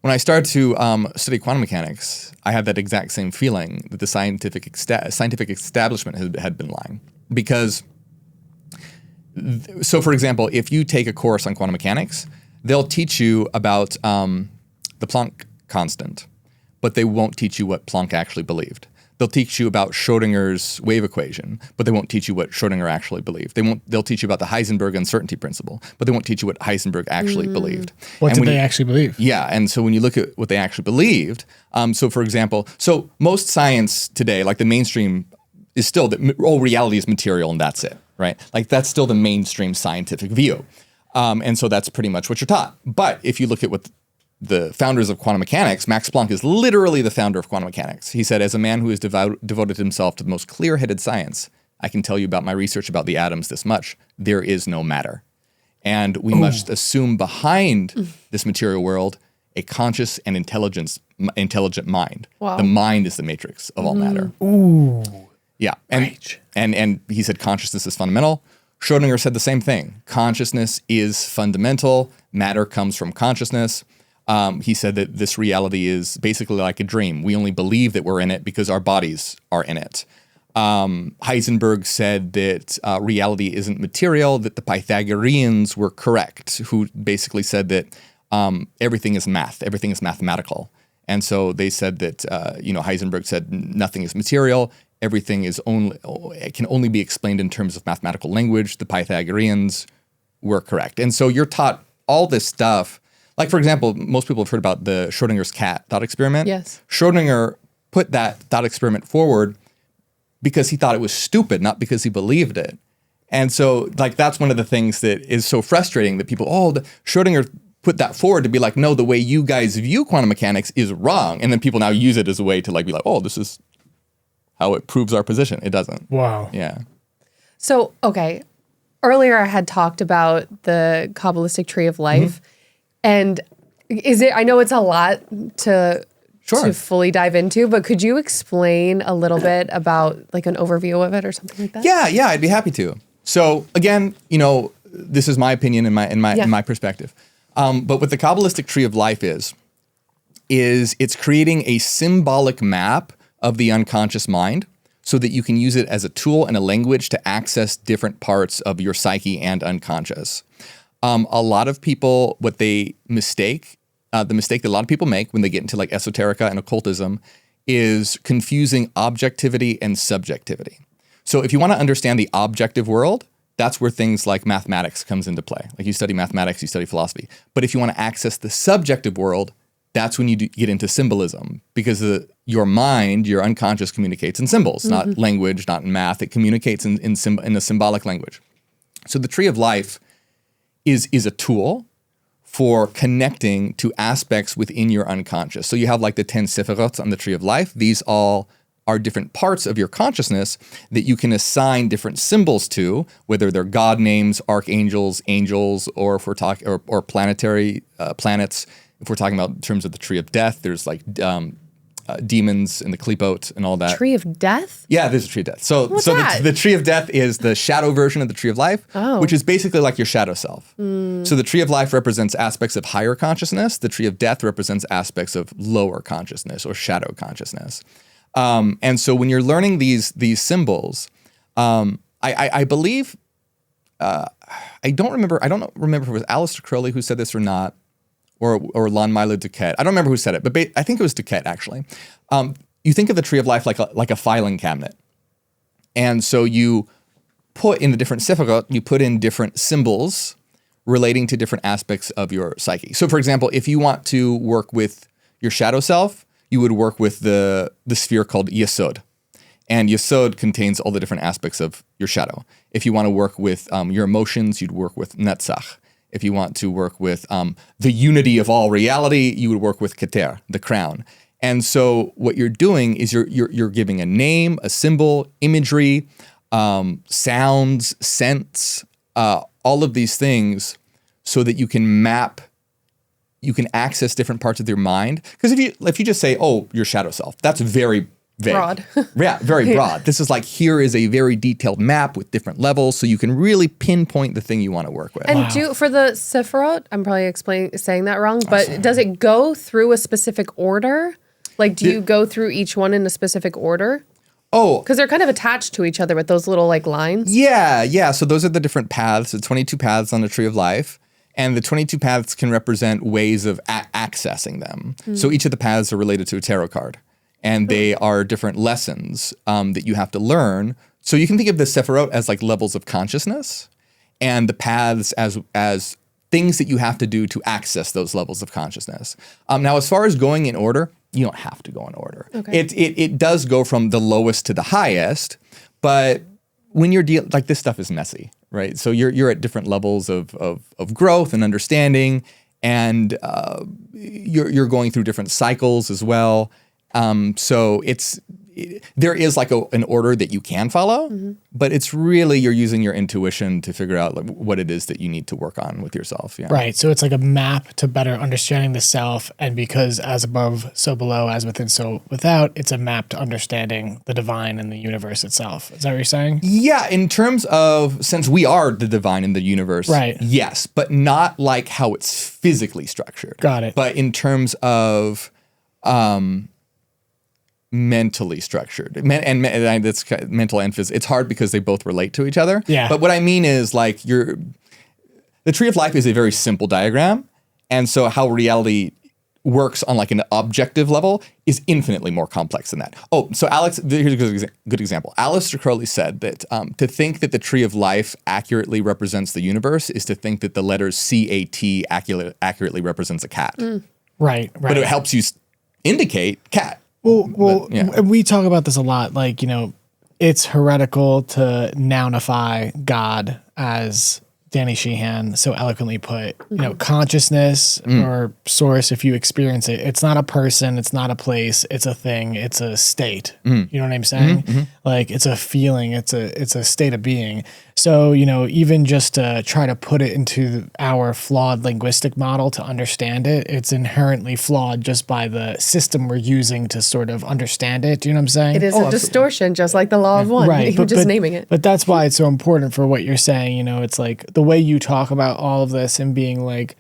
Speaker 1: When I started to study quantum mechanics, I had that exact same feeling that the scientific establishment had been lying. Because, so for example, if you take a course on quantum mechanics, they'll teach you about the Planck constant, but they won't teach you what Planck actually believed. They'll teach you about Schrodinger's wave equation, but they won't teach you what Schrodinger actually believed. They'll teach you about the Heisenberg uncertainty principle, but they won't teach you what Heisenberg actually believed.
Speaker 2: What did they actually believe?
Speaker 1: Yeah, and so when you look at what they actually believed, so for example, so most science today, like the mainstream, is still that all reality is material and that's it, right? Like that's still the mainstream scientific view. And so that's pretty much what you're taught. But if you look at what the founders of quantum mechanics, Max Planck is literally the founder of quantum mechanics. He said, as a man who has devoted himself to the most clear-headed science, I can tell you about my research about the atoms this much. There is no matter. And we must assume behind this material world a conscious and intelligent mind.
Speaker 3: Wow.
Speaker 1: The mind is the matrix of all matter.
Speaker 2: Ooh.
Speaker 1: Yeah. And he said consciousness is fundamental. Schrodinger said the same thing. Consciousness is fundamental. Matter comes from consciousness. He said that this reality is basically like a dream. We only believe that we're in it because our bodies are in it. Heisenberg said that reality isn't material, that the Pythagoreans were correct, who basically said that everything is math, everything is mathematical. And so they said that, Heisenberg said nothing is material, everything it can only be explained in terms of mathematical language. The Pythagoreans were correct. And so you're taught all this stuff. Like, for example, most people have heard about the Schrodinger's cat thought experiment.
Speaker 3: Yes.
Speaker 1: Schrodinger put that thought experiment forward because he thought it was stupid, not because he believed it. And so, like, that's one of the things that is so frustrating that people, Schrodinger put that forward to be like, no, the way you guys view quantum mechanics is wrong. And then people now use it as a way to like be like, oh, this is how it proves our position. It doesn't.
Speaker 2: Wow.
Speaker 1: Yeah.
Speaker 3: So, okay. Earlier I had talked about the Kabbalistic tree of life. And I know it's a lot to fully dive into, but could you explain a little bit about like an overview of it or something like that?
Speaker 1: Yeah, I'd be happy to. So again, this is my opinion and my perspective. But what the Kabbalistic tree of life is it's creating a symbolic map of the unconscious mind so that you can use it as a tool and a language to access different parts of your psyche and unconscious. A lot of people, what they mistake, the mistake that a lot of people make when they get into like esoterica and occultism is confusing objectivity and subjectivity. So if you want to understand the objective world, that's where things like mathematics comes into play. Like you study mathematics, you study philosophy. But if you want to access the subjective world, that's when you get into symbolism because your mind, your unconscious communicates in symbols, not language, not in math. It communicates in a symbolic language. So the tree of life is a tool for connecting to aspects within your unconscious. So you have like the 10 sephirot on the tree of life. These all are different parts of your consciousness that you can assign different symbols to, whether they're God names, archangels, angels, or if we're talking or planetary planets. If we're talking about in terms of the tree of death, there's like demons and the Klipot and all that.
Speaker 3: Tree of death?
Speaker 1: Yeah, there's a tree of death. So
Speaker 3: that?
Speaker 1: The tree of death is the shadow version of the tree of life, which is basically like your shadow self. So the tree of life represents aspects of higher consciousness. The tree of death represents aspects of lower consciousness or shadow consciousness. And so when you're learning these symbols, I believe, I don't remember if it was Aleister Crowley who said this or not, or Lon Milo Duquette. I don't remember who said it, but I think it was Duquette actually. You think of the tree of life like a filing cabinet. And so you put in the different sephirot, you put in different symbols relating to different aspects of your psyche. So for example, if you want to work with your shadow self, you would work with the sphere called Yesod. And Yesod contains all the different aspects of your shadow. If you want to work with your emotions, you'd work with Netzach. If you want to work with the unity of all reality, you would work with Keter, the crown. And so what you're doing is you're giving a name, a symbol, imagery, sounds, scents, all of these things so that you can access different parts of your mind. Because if you just say, oh, your shadow self, that's very vague.
Speaker 3: Broad.
Speaker 1: Yeah, very broad. This is like, here is a very detailed map with different levels, so you can really pinpoint the thing you want to work with.
Speaker 3: And for the Sephirot, I'm probably saying that wrong, but does it go through a specific order? Like, do you go through each one in a specific order?
Speaker 1: Oh.
Speaker 3: Because they're kind of attached to each other with those little like lines.
Speaker 1: Yeah. So those are the different paths, the 22 paths on the tree of life. And the 22 paths can represent ways of accessing them. So each of the paths are related to a tarot card. And they are different lessons that you have to learn. So you can think of the Sephirot as like levels of consciousness, and the paths as things that you have to do to access those levels of consciousness. Now, as far as going in order, you don't have to go in order. Okay. It does go from the lowest to the highest, but when you're like this stuff is messy, right? So you're at different levels of growth and understanding, and you're going through different cycles as well. So there is like an order that you can follow, but it's really, you're using your intuition to figure out like what it is that you need to work on with yourself. Yeah.
Speaker 2: Right. So it's like a map to better understanding the self. And because as above, so below, as within, so without, it's a map to understanding the divine and the universe itself. Is that what you're saying?
Speaker 1: Yeah. In terms of, since we are the divine in the universe.
Speaker 2: Right.
Speaker 1: Yes, but not like how it's physically structured.
Speaker 2: Got it.
Speaker 1: But in terms of, mentally structured, and that's mental and physical. It's hard because they both relate to each other.
Speaker 2: Yeah.
Speaker 1: But what I mean is like the tree of life is a very simple diagram, and so how reality works on like an objective level is infinitely more complex than that. Oh, so Alex, here's a good example. Aleister Crowley said that to think that the tree of life accurately represents the universe is to think that the letters CAT accurately represents a cat.
Speaker 2: Right.
Speaker 1: But it helps you indicate cat.
Speaker 2: Well, we talk about this a lot. Like, it's heretical to nounify God, as Danny Sheehan so eloquently put. Consciousness or source, if you experience it, it's not a person, it's not a place, it's a thing, it's a state. You know what I'm saying? Like, it's a feeling, it's a state of being. So, even just to try to put it into our flawed linguistic model to understand it, it's inherently flawed just by the system we're using to sort of understand it. Do you know what I'm saying?
Speaker 3: It is a distortion, just like the law of one.
Speaker 2: Right.
Speaker 3: You're just naming it.
Speaker 2: But that's why it's so important for what you're saying. It's like the way you talk about all of this and being like,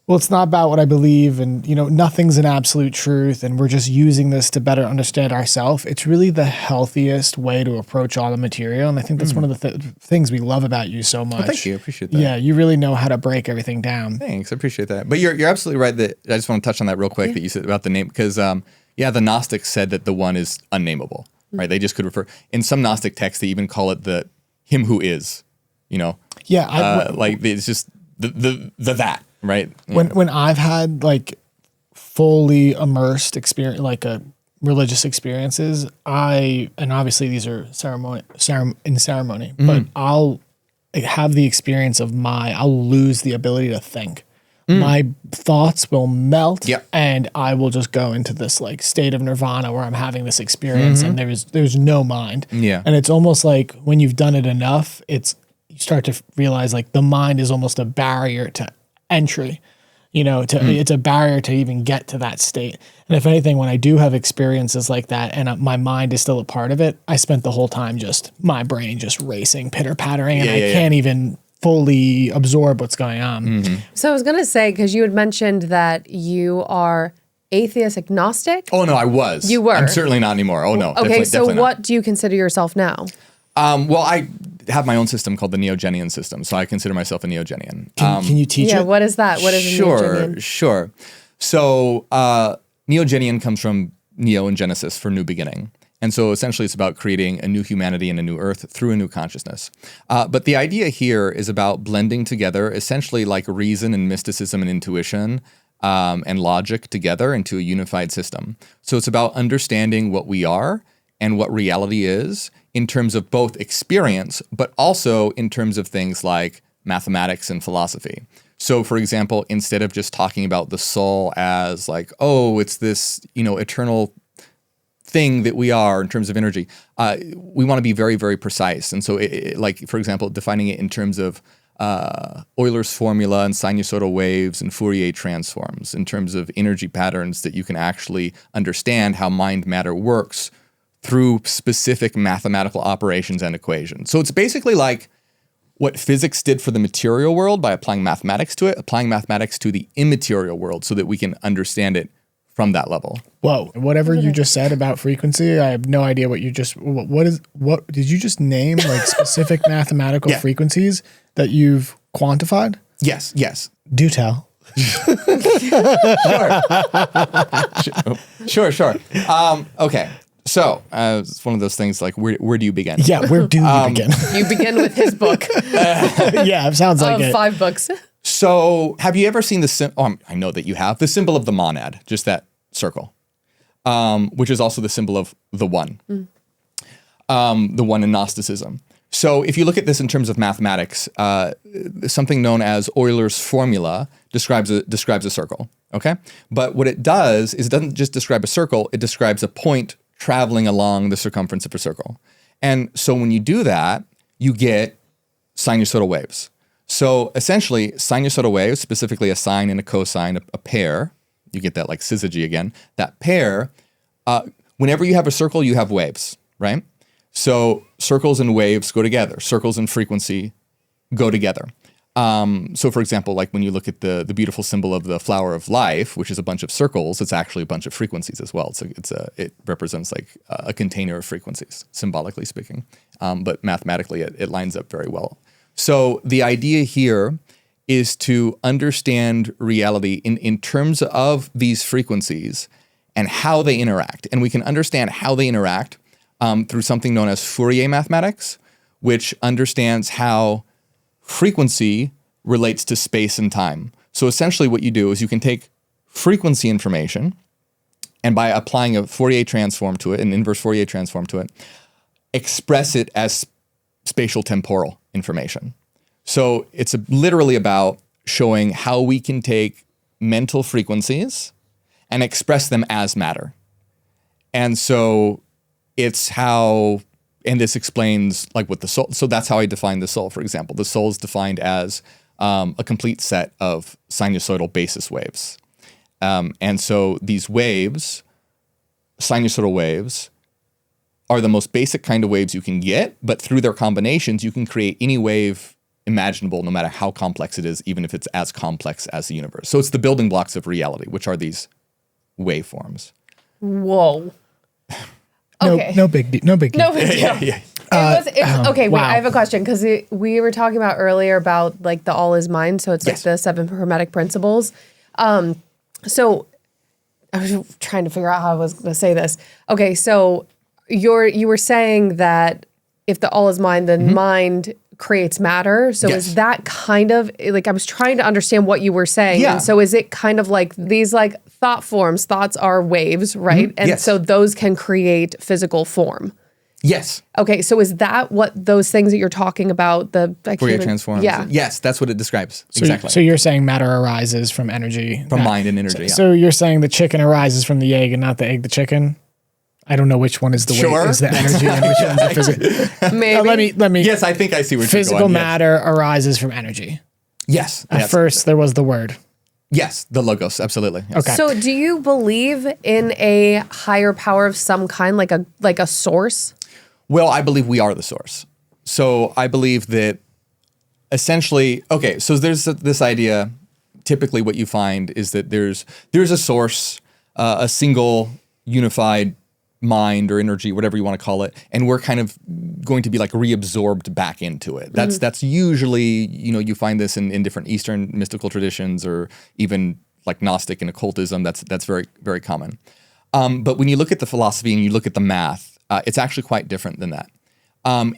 Speaker 2: well, it's not about what I believe, and nothing's an absolute truth, and we're just using this to better understand ourselves. It's really the healthiest way to approach all the material, and I think that's one of the things we love about you so much.
Speaker 1: Oh, thank you, I appreciate that.
Speaker 2: Yeah, you really know how to break everything down.
Speaker 1: Thanks, I appreciate that. But you're absolutely right that I just want to touch on that real quick that you said about the name, because the Gnostics said that the one is unnameable, right? They just could refer. In some Gnostic texts, they even call it the him who is.
Speaker 2: Yeah,
Speaker 1: like it's just the that. Right.
Speaker 2: When I've had like fully immersed experience, like religious experiences, and obviously these are ceremony, but I'll have the experience of I'll lose the ability to think. My thoughts will melt, and I will just go into this like state of nirvana where I'm having this experience, and there's no mind.
Speaker 1: Yeah.
Speaker 2: And it's almost like when you've done it enough, you start to realize like the mind is almost a barrier to entry, it's a barrier to even get to that state. And if anything, when I do have experiences like that and my mind is still a part of it, I spent the whole time my brain just racing, pitter pattering, and I can't even fully absorb what's going on.
Speaker 3: So I was going to say, because you had mentioned that you are atheist agnostic.
Speaker 1: Oh, no, I was.
Speaker 3: You were.
Speaker 1: I'm certainly not anymore. Oh, no.
Speaker 3: Okay, so
Speaker 1: definitely
Speaker 3: what do you consider yourself now?
Speaker 1: Well, I have my own system called the Neogenian system, so I consider myself a Neogenian.
Speaker 2: Can you teach it?
Speaker 3: What is that? What is a Neogenian?
Speaker 1: Sure. So Neogenian comes from Neo in Genesis, for new beginning. And so essentially it's about creating a new humanity and a new earth through a new consciousness. But the idea here is about blending together essentially like reason and mysticism and intuition and logic together into a unified system. So it's about understanding what we are and what reality is in terms of both experience, but also in terms of things like mathematics and philosophy. So, for example, instead of just talking about the soul as like, oh, it's this, eternal thing that we are in terms of energy, we want to be very, very precise. And so, like, for example, defining it in terms of Euler's formula and sinusoidal waves and Fourier transforms, in terms of energy patterns that you can actually understand how mind matter works through specific mathematical operations and equations. So it's basically like what physics did for the material world by applying mathematics to it, applying mathematiks to the immaterial world so that we can understand it from that level.
Speaker 2: Whoa. Whatever you just said about frequency, I have no idea what did you just name like specific mathematical frequencies that you've quantified?
Speaker 1: Yes.
Speaker 2: Do tell.
Speaker 1: Sure. Okay. So it's one of those things like, where do you begin?
Speaker 2: Yeah, where do you begin?
Speaker 3: You begin with his book.
Speaker 2: Yeah, it sounds like it.
Speaker 3: 5 books.
Speaker 1: So have you ever seen I know that you have, the symbol of the monad, just that circle, which is also the symbol of the one, the one in Gnosticism. So if you look at this in terms of mathematics, something known as Euler's formula describes a circle, okay? But what it does is it doesn't just describe a circle, it describes a point traveling along the circumference of a circle. And so when you do that, you get sinusoidal waves. So essentially, sinusoidal waves, specifically a sine and a cosine, a pair, you get that like syzygy again, that pair, whenever you have a circle, you have waves, right? So circles and waves go together. Circles and frequency go together. So for example, like when you look at the beautiful symbol of the flower of life, which is a bunch of circles, it's actually a bunch of frequencies as well. So it represents like a container of frequencies, symbolically speaking. But mathematically, it lines up very well. So the idea here is to understand reality in terms of these frequencies and how they interact. And we can understand how they interact through something known as Fourier mathematics, which understands how frequency relates to space and time. So essentially what you do is you can take frequency information, and by applying a Fourier transform to it, an inverse Fourier transform to it, express it as spatial temporal information. So it's literally about showing how we can take mental frequencies and express them as matter. And so it's how, and this explains like what the soul, so that's how I define the soul, for example. The soul is defined as a complete set of sinusoidal basis waves. And so these waves, sinusoidal waves, are the most basic kind of waves you can get, but through their combinations, you can create any wave imaginable, no matter how complex it is, even if it's as complex as the universe. So it's the building blocks of reality, which are these waveforms.
Speaker 3: Whoa.
Speaker 2: No,
Speaker 3: Okay.
Speaker 2: no big deal.
Speaker 3: No big deal.
Speaker 1: Yeah.
Speaker 3: Okay, wait,
Speaker 2: wow.
Speaker 3: I have a question because we were talking about earlier about like the all is mind. So it's like
Speaker 1: Yes.
Speaker 3: the 7 Hermetic principles. So I was trying to figure out how I was going to say this. Okay, so you were saying that if the all is mind, then mind creates matter. So
Speaker 1: Yes.
Speaker 3: is that kind of like, I was trying to understand what you were saying.
Speaker 1: Yeah.
Speaker 3: And so is it kind of like these like thought forms, thoughts are waves, right? And
Speaker 1: Yes.
Speaker 3: so those can create physical form.
Speaker 1: Yes.
Speaker 3: Okay, so is that what those things that you're talking about? The
Speaker 1: Fourier transforms.
Speaker 3: Yeah.
Speaker 1: Yes, that's what it describes.
Speaker 2: So,
Speaker 1: exactly.
Speaker 2: So you're saying matter arises from energy.
Speaker 1: From mind and energy. Yeah.
Speaker 2: So you're saying the chicken arises from the egg and not the egg the chicken? I don't know which one is the
Speaker 1: Sure.
Speaker 2: weight, is the energy and which one's the physical.
Speaker 3: Maybe.
Speaker 2: Let me.
Speaker 1: Yes, I think I see where you're
Speaker 2: Physical
Speaker 1: going.
Speaker 2: matter arises from energy.
Speaker 1: Yes.
Speaker 2: At first, there was the word.
Speaker 1: Yes, the logos, absolutely. Yes.
Speaker 2: Okay.
Speaker 3: So do you believe in a higher power of some kind, like a source?
Speaker 1: Well, I believe we are the source. So I believe that essentially, okay, so there's this idea, typically what you find is that there's a source, a single unified mind or energy, whatever you want to call it, and we're kind of going to be like reabsorbed back into it. That's usually, you find this in different Eastern mystical traditions or even like Gnostic and occultism. That's very, very common. But when you look at the philosophy and you look at the math, it's actually quite different than that.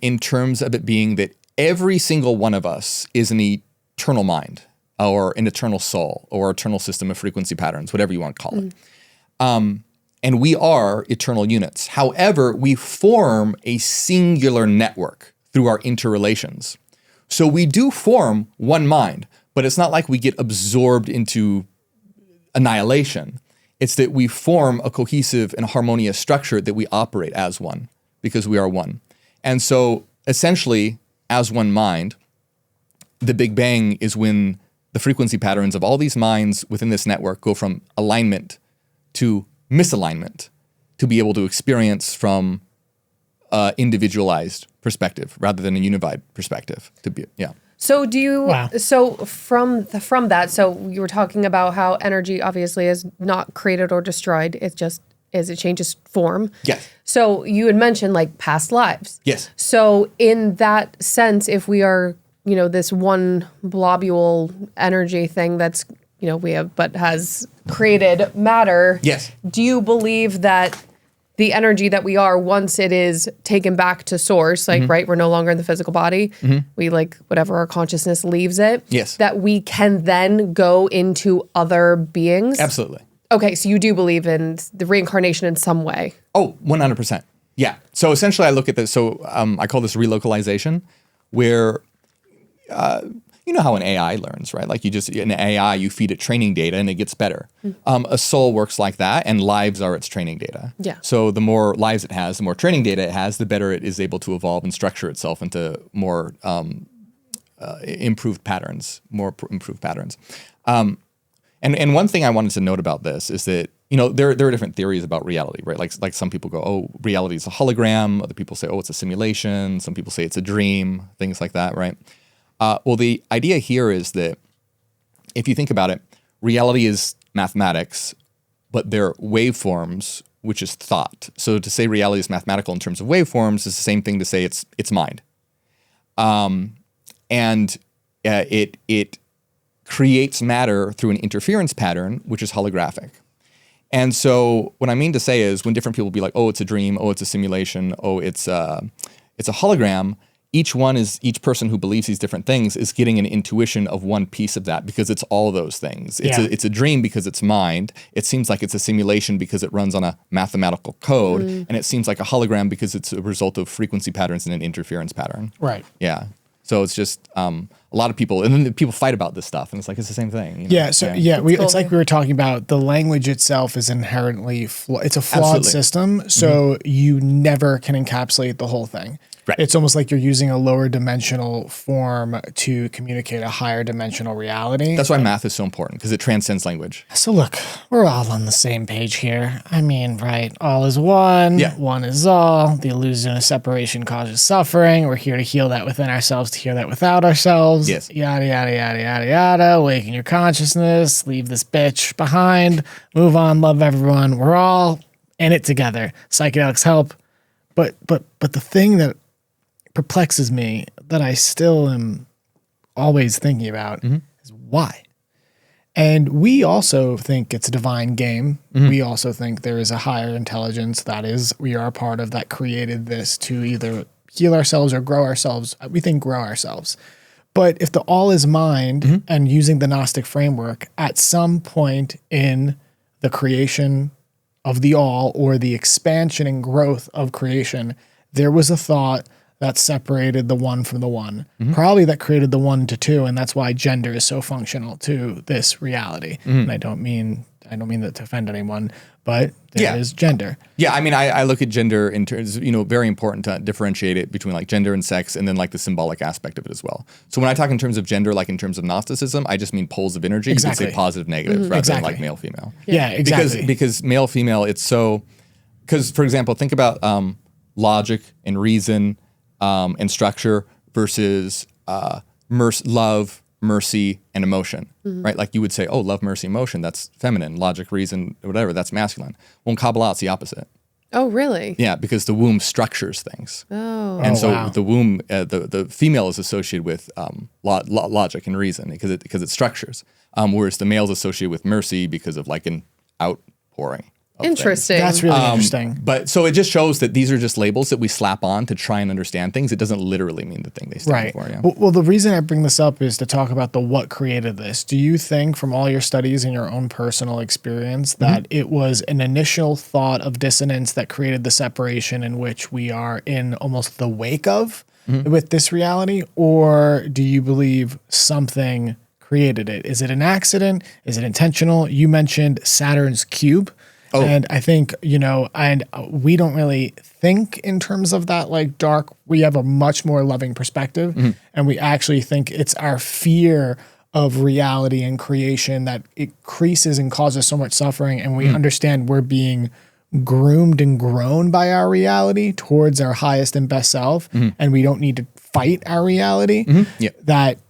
Speaker 1: In terms of it being that every single one of us is an eternal mind or an eternal soul or eternal system of frequency patterns, whatever you want to call it. And we are eternal units. However, we form a singular network through our interrelations. So we do form one mind, but it's not like we get absorbed into annihilation. It's that we form a cohesive and harmonious structure that we operate as one because we are one. And so essentially, as one mind, the Big Bang is when the frequency patterns of all these minds within this network go from alignment to misalignment to be able to experience from individualized perspective rather than a unified perspective.
Speaker 3: So do you?
Speaker 2: Wow.
Speaker 3: So from that, so you were talking about how energy obviously is not created or destroyed. It just is. It changes form.
Speaker 1: Yes.
Speaker 3: So you had mentioned like past lives.
Speaker 1: Yes.
Speaker 3: So in that sense, if we are, this one blobule energy thing that's, we have, but has created matter.
Speaker 1: Yes.
Speaker 3: Do you believe that the energy that we are, once it is taken back to source, like, right, we're no longer in the physical body, we like whatever our consciousness leaves it,
Speaker 1: Yes.
Speaker 3: that we can then go into other beings?
Speaker 1: Absolutely.
Speaker 3: Okay, so you do believe in the reincarnation in some way.
Speaker 1: Oh, 100%. Yeah. So essentially I look at this, I call this relocalization, where, you know how an AI learns, right? Like in AI, you feed it training data and it gets better. A soul works like that, and lives are its training data.
Speaker 3: Yeah.
Speaker 1: So the more lives it has, the more training data it has, the better it is able to evolve and structure itself into more improved patterns, And one thing I wanted to note about this is that, there are different theories about reality, right? Like some people go, oh, reality is a hologram. Other people say, oh, it's a simulation. Some people say it's a dream, things like that, right? Well, the idea here is that if you think about it, reality is mathematics, but they're waveforms, which is thought. So to say reality is mathematical in terms of waveforms is the same thing to say it's mind. It creates matter through an interference pattern, which is holographic. And so what I mean to say is when different people be like, oh, it's a dream, oh, it's a simulation, oh, it's a hologram, each person who believes these different things is getting an intuition of one piece of that because it's all those things. It's a dream because it's mind. It seems like it's a simulation because it runs on a mathematical code. And it seems like a hologram because it's a result of frequency patterns and an interference pattern.
Speaker 2: Right.
Speaker 1: Yeah. So it's just a lot of people, and then people fight about this stuff, and it's like it's the same thing. You know?
Speaker 2: Yeah. So it's like we were talking about. The language itself is inherently it's a flawed system, so you never can encapsulate the whole thing.
Speaker 1: Right.
Speaker 2: It's almost like you're using a lower dimensional form to communicate a higher dimensional reality.
Speaker 1: That's why math is so important, because it transcends language.
Speaker 2: So look, we're all on the same page here. I mean, right, all is one, one is all. The illusion of separation causes suffering. We're here to heal that within ourselves, to heal that without ourselves.
Speaker 1: Yes.
Speaker 2: Yada, yada, yada, yada, yada. Awaken your consciousness, leave this bitch behind, move on, love everyone. We're all in it together. Psychedelics help. But the thing that perplexes me, that I still am always thinking about, is why. And we also think it's a divine game. We also think there is a higher intelligence that is, we are a part of, that created this to either heal ourselves or grow ourselves. We think grow ourselves. But if the all is mind, and using the Gnostic framework, at some point in the creation of the all, or the expansion and growth of creation, there was a thought that separated the one from the one, probably that created the one to two, and that's why gender is so functional to this reality. And I don't mean that to offend anyone, but there is gender.
Speaker 1: Yeah, I mean, I look at gender in terms, very important to differentiate it between like gender and sex, and then like the symbolic aspect of it as well. So when I talk in terms of gender, like in terms of Gnosticism, I just mean poles of energy.
Speaker 2: Exactly.
Speaker 1: You could say positive, negative, rather than like male, female.
Speaker 2: Yeah, exactly.
Speaker 1: Because male, female, because for example, think about logic and reason, and structure versus love, mercy, and emotion, right? Like you would say, oh, love, mercy, emotion, that's feminine. Logic, reason, whatever, that's masculine. Well, in Kabbalah, it's the opposite.
Speaker 3: Oh, really?
Speaker 1: Yeah, because the womb structures things.
Speaker 3: Oh.
Speaker 1: And so the womb, the female is associated with logic and reason because it structures, whereas the male is associated with mercy because of like an outpouring.
Speaker 3: Interesting.
Speaker 2: That's really interesting.
Speaker 1: But so it just shows that these are just labels that we slap on to try and understand things. It doesn't literally mean the thing they stand for. Yeah.
Speaker 2: Well, the reason I bring this up is to talk about the what created this. Do you think, from all your studies and your own personal experience, that it was an initial thought of dissonance that created the separation in which we are in almost the wake of with this reality? Or do you believe something created it? Is it an accident? Is it intentional? You mentioned Saturn's cube. Oh. And I think, and we don't really think in terms of that like dark, we have a much more loving perspective. And we actually think it's our fear of reality and creation that it increases and causes so much suffering. And we understand we're being groomed and grown by our reality towards our highest and best self. And we don't need to fight our reality, that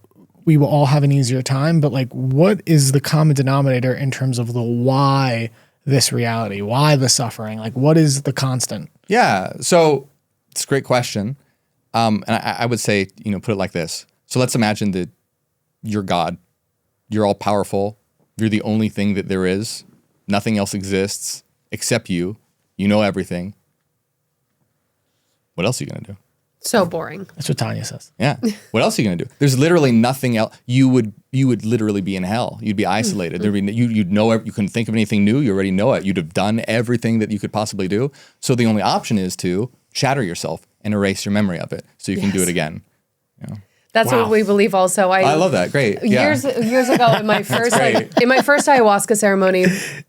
Speaker 2: we will all have an easier time. But like, what is the common denominator in terms of the why this reality? Why the suffering? Like, what is the constant?
Speaker 1: Yeah. So it's a great question. And I would say, put it like this. So let's imagine that you're God. You're all powerful. You're the only thing that there is. Nothing else exists except you. You know everything. What else are you going to do?
Speaker 3: So boring.
Speaker 2: That's what Tanya says.
Speaker 1: Yeah. What else are you going to do? There's literally nothing else. You would literally be in hell. You'd be isolated. There'd be, you'd know, you couldn't think of anything new. You already know it. You'd have done everything that you could possibly do. So the only option is to shatter yourself and erase your memory of it so you can do it again.
Speaker 3: That's what we believe also. I
Speaker 1: love that. Great.
Speaker 3: Years ago in my first ayahuasca ceremony,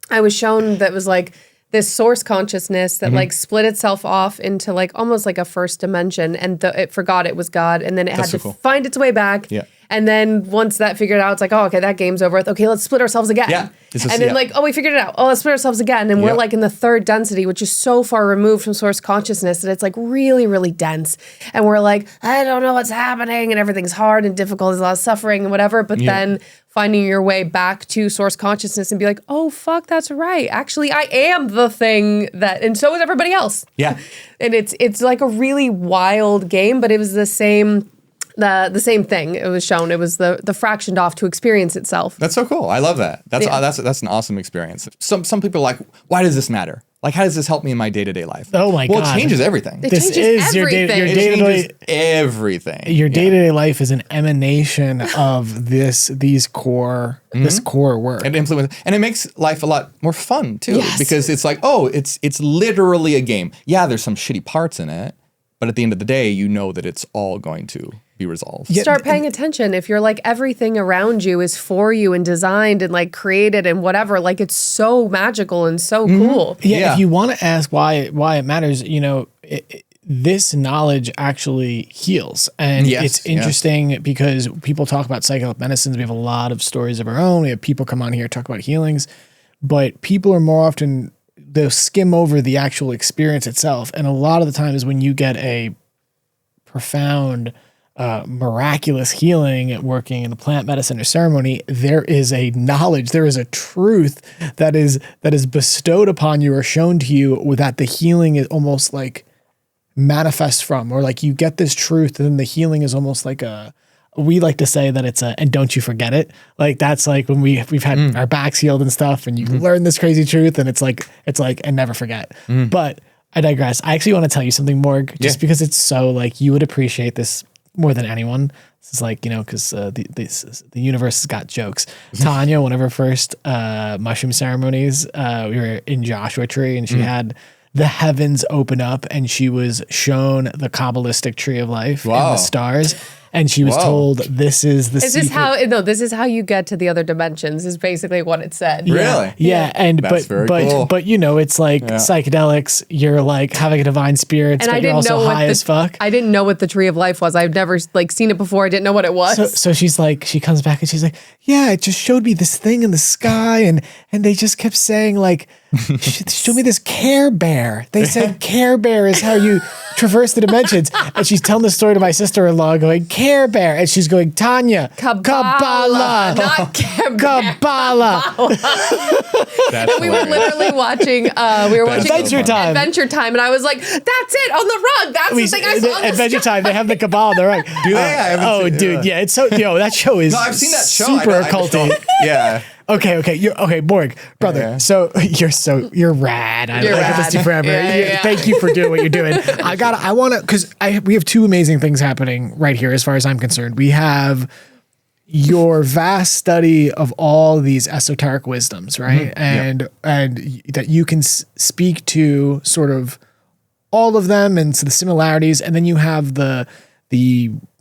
Speaker 3: I was shown that was like this source consciousness that like split itself off into like almost like a first dimension, and it forgot it was God, and then it had to find its way back.
Speaker 1: Yeah.
Speaker 3: And then once that figured out, it's like, oh, okay, that game's over. Okay, let's split ourselves again.
Speaker 1: Yeah.
Speaker 3: And then like, oh, we figured it out. Oh, let's split ourselves again. And we're like in the third density, which is so far removed from source consciousness that it's like really, really dense. And we're like, I don't know what's happening, and everything's hard and difficult. There's a lot of suffering and whatever. But then finding your way back to source consciousness and be like, oh, fuck, that's right. Actually, I am the thing that, and so is everybody else.
Speaker 1: Yeah.
Speaker 3: And it's like a really wild game, but it was the same the same thing. It was shown. It was the fractioned off to experience itself.
Speaker 1: That's so cool. I love that. That's an awesome experience. Some people are like, why does this matter? Like, how does this help me in my day-to-day life?
Speaker 2: Oh my God.
Speaker 1: Well, it changes everything.
Speaker 2: This is your
Speaker 3: everything.
Speaker 2: day-to-day
Speaker 1: Everything.
Speaker 2: Your day-to-day life is an emanation of this core work.
Speaker 1: And influence, and it makes life a lot more fun too,
Speaker 3: Yes.
Speaker 1: because it's like, oh, it's literally a game. Yeah, there's some shitty parts in it, but at the end of the day, you know that it's all going to be resolved.
Speaker 3: Start paying attention. If you're like everything around you is for you and designed and like created and whatever, like it's so magical and so cool.
Speaker 2: Yeah, if you want to ask why it matters, this knowledge actually heals. And it's interesting because people talk about psychedelic medicines. We have a lot of stories of our own. We have people come on here talk about healings, but people are more often, they'll skim over the actual experience itself. And a lot of the times when you get a profound miraculous healing working in a plant medicine or ceremony, there is a knowledge, there is a truth that is bestowed upon you or shown to you that the healing is almost like manifests from, or like you get this truth and then the healing is almost like we like to say that it's and don't you forget it. Like that's like when we've had our backs healed and stuff and you learn this crazy truth and it's like and never forget. But I digress. I actually want to tell you something, Morgue, just because it's so like you would appreciate this more than anyone. This is like, because the universe has got jokes. Tanya, one of her first mushroom ceremonies, we were in Joshua Tree and she had the heavens open up and she was shown the Kabbalistic tree of life and the stars. And she was told, this is the secret.
Speaker 3: This is how you get to the other dimensions is basically what it said.
Speaker 1: Really?
Speaker 2: Yeah. And
Speaker 1: That's very cool.
Speaker 2: but it's like psychedelics, you're like having a divine spirit, but you're also high as fuck.
Speaker 3: I didn't know what the tree of life was. I've never like seen it before. I didn't know what it was.
Speaker 2: So she's like, she comes back and she's like, yeah, it just showed me this thing in the sky and they just kept saying like, showed me this Care Bear. They said Care Bear is how you traverse the dimensions. And she's telling the story to my sister-in-law going, Care Bear. And she's going, Tanya, Kabbalah.
Speaker 3: Not Care Bear.
Speaker 2: Kabbalah.
Speaker 1: That's
Speaker 3: We were literally watching,
Speaker 2: Adventure Time.
Speaker 3: Adventure Time. And I was like, that's it on the rug. That's the thing I saw on the
Speaker 2: Adventure Time. They have the Kabbalah on the rug.
Speaker 1: Do they? I haven't seen
Speaker 2: dude. Yeah. It's so, that show is
Speaker 1: I've seen that show.
Speaker 2: super occulty.
Speaker 1: Yeah.
Speaker 2: Okay, Morgue, brother.
Speaker 1: Yeah.
Speaker 2: So you're rad. I could listen to you forever.
Speaker 3: Yeah.
Speaker 2: Thank you for doing what you're doing. We have two amazing things happening right here as far as I'm concerned. We have your vast study of all these esoteric wisdoms, right? And that you can speak to sort of all of them and so the similarities, and then you have the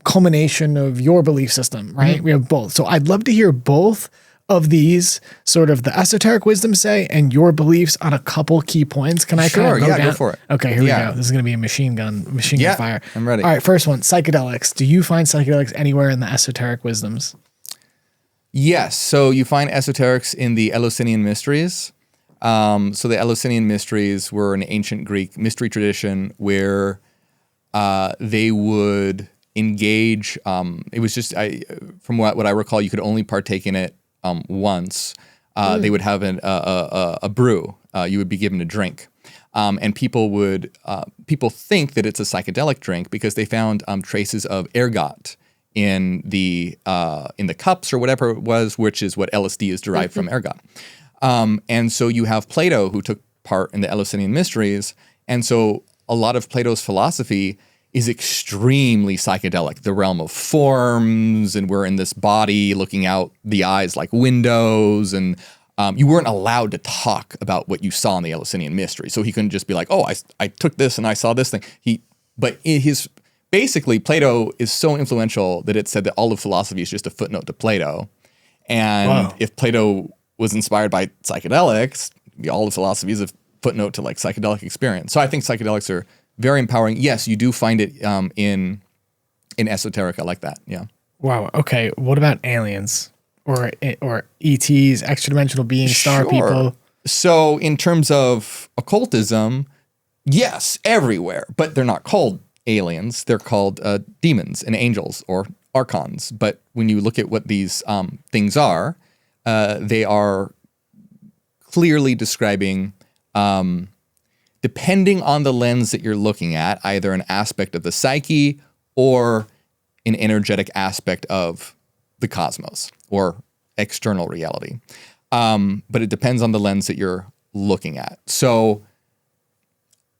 Speaker 2: culmination of your belief system, right? We have both. So I'd love to hear both of these, sort of the esoteric wisdom say and your beliefs on a couple key points. Can I
Speaker 1: Sure,
Speaker 2: go down?
Speaker 1: go for it.
Speaker 2: Okay, here we go. This is going to be a machine gun fire.
Speaker 1: I'm ready.
Speaker 2: All right, first one, psychedelics. Do you find psychedelics anywhere in the esoteric wisdoms?
Speaker 1: Yes. So you find esoterics in the Eleusinian mysteries. So the Eleusinian mysteries were an ancient Greek mystery tradition where they would engage. It was just, from what I recall, you could only partake in it once. They would have a brew. You would be given a drink, and people think that it's a psychedelic drink because they found traces of ergot in the cups or whatever it was, which is what LSD is derived from, ergot. And so you have Plato who took part in the Eleusinian mysteries, and so a lot of Plato's philosophy is extremely psychedelic, the realm of forms, and we're in this body looking out the eyes like windows, and you weren't allowed to talk about what you saw in the Eleusinian mystery. So he couldn't just be like, oh, I took this and I saw this thing. Basically, Plato is so influential that it said that all of philosophy is just a footnote to Plato. And if Plato was inspired by psychedelics, all of philosophy is a footnote to like psychedelic experience. So I think psychedelics are very empowering. Yes, you do find it in esoteric. I like that. Yeah.
Speaker 2: Wow. Okay. What about aliens or ETs, extra dimensional beings, star people?
Speaker 1: So in terms of occultism, yes, everywhere, but they're not called aliens. They're called demons and angels or archons. But when you look at what these things are, they are clearly describing, depending on the lens that you're looking at, either an aspect of the psyche or an energetic aspect of the cosmos or external reality. But it depends on the lens that you're looking at. So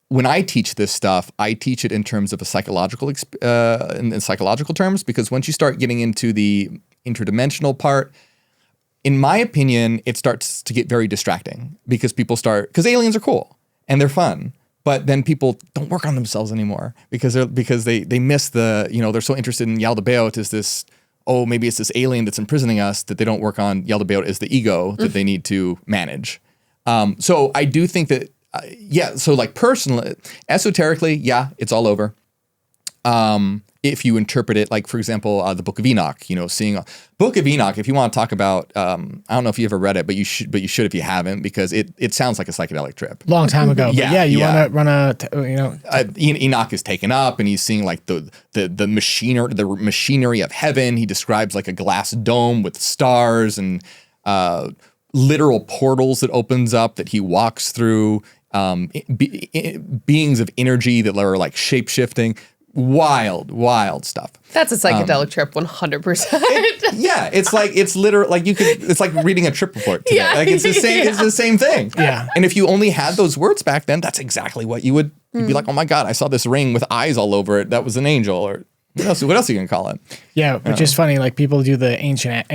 Speaker 1: when I teach this stuff, I teach it in terms of a psychological, in psychological terms, because once you start getting into the interdimensional part, in my opinion, it starts to get very distracting because because aliens are cool and they're fun, but then people don't work on themselves anymore because they miss they're so interested in Yaldabaoth as this, maybe it's this alien that's imprisoning us, that they don't work on Yaldabaoth as the ego that they need to manage. So I do think that, so like personally, esoterically, it's all over. If you interpret it, like for example, the Book of Enoch, seeing Book of Enoch, if you want to talk about, I don't know if you ever read it, but you should if you haven't, because it sounds like a psychedelic trip.
Speaker 2: Long time ago. Want to run
Speaker 1: Enoch is taken up and he's seeing like the machinery of heaven. He describes like a glass dome with stars and literal portals that opens up that he walks through, beings of energy that are like shape-shifting. Wild stuff.
Speaker 3: That's a psychedelic trip, 100%.
Speaker 1: It's literally like it's like reading a trip report today.
Speaker 3: Yeah.
Speaker 1: Like it's the same. It's the same thing.
Speaker 2: Yeah.
Speaker 1: And if you only had those words back then, that's exactly what you'd be like. Oh my God, I saw this ring with eyes all over it. That was an angel. Or what else are you gonna call it?
Speaker 2: Yeah, which is funny. Like people do the ancient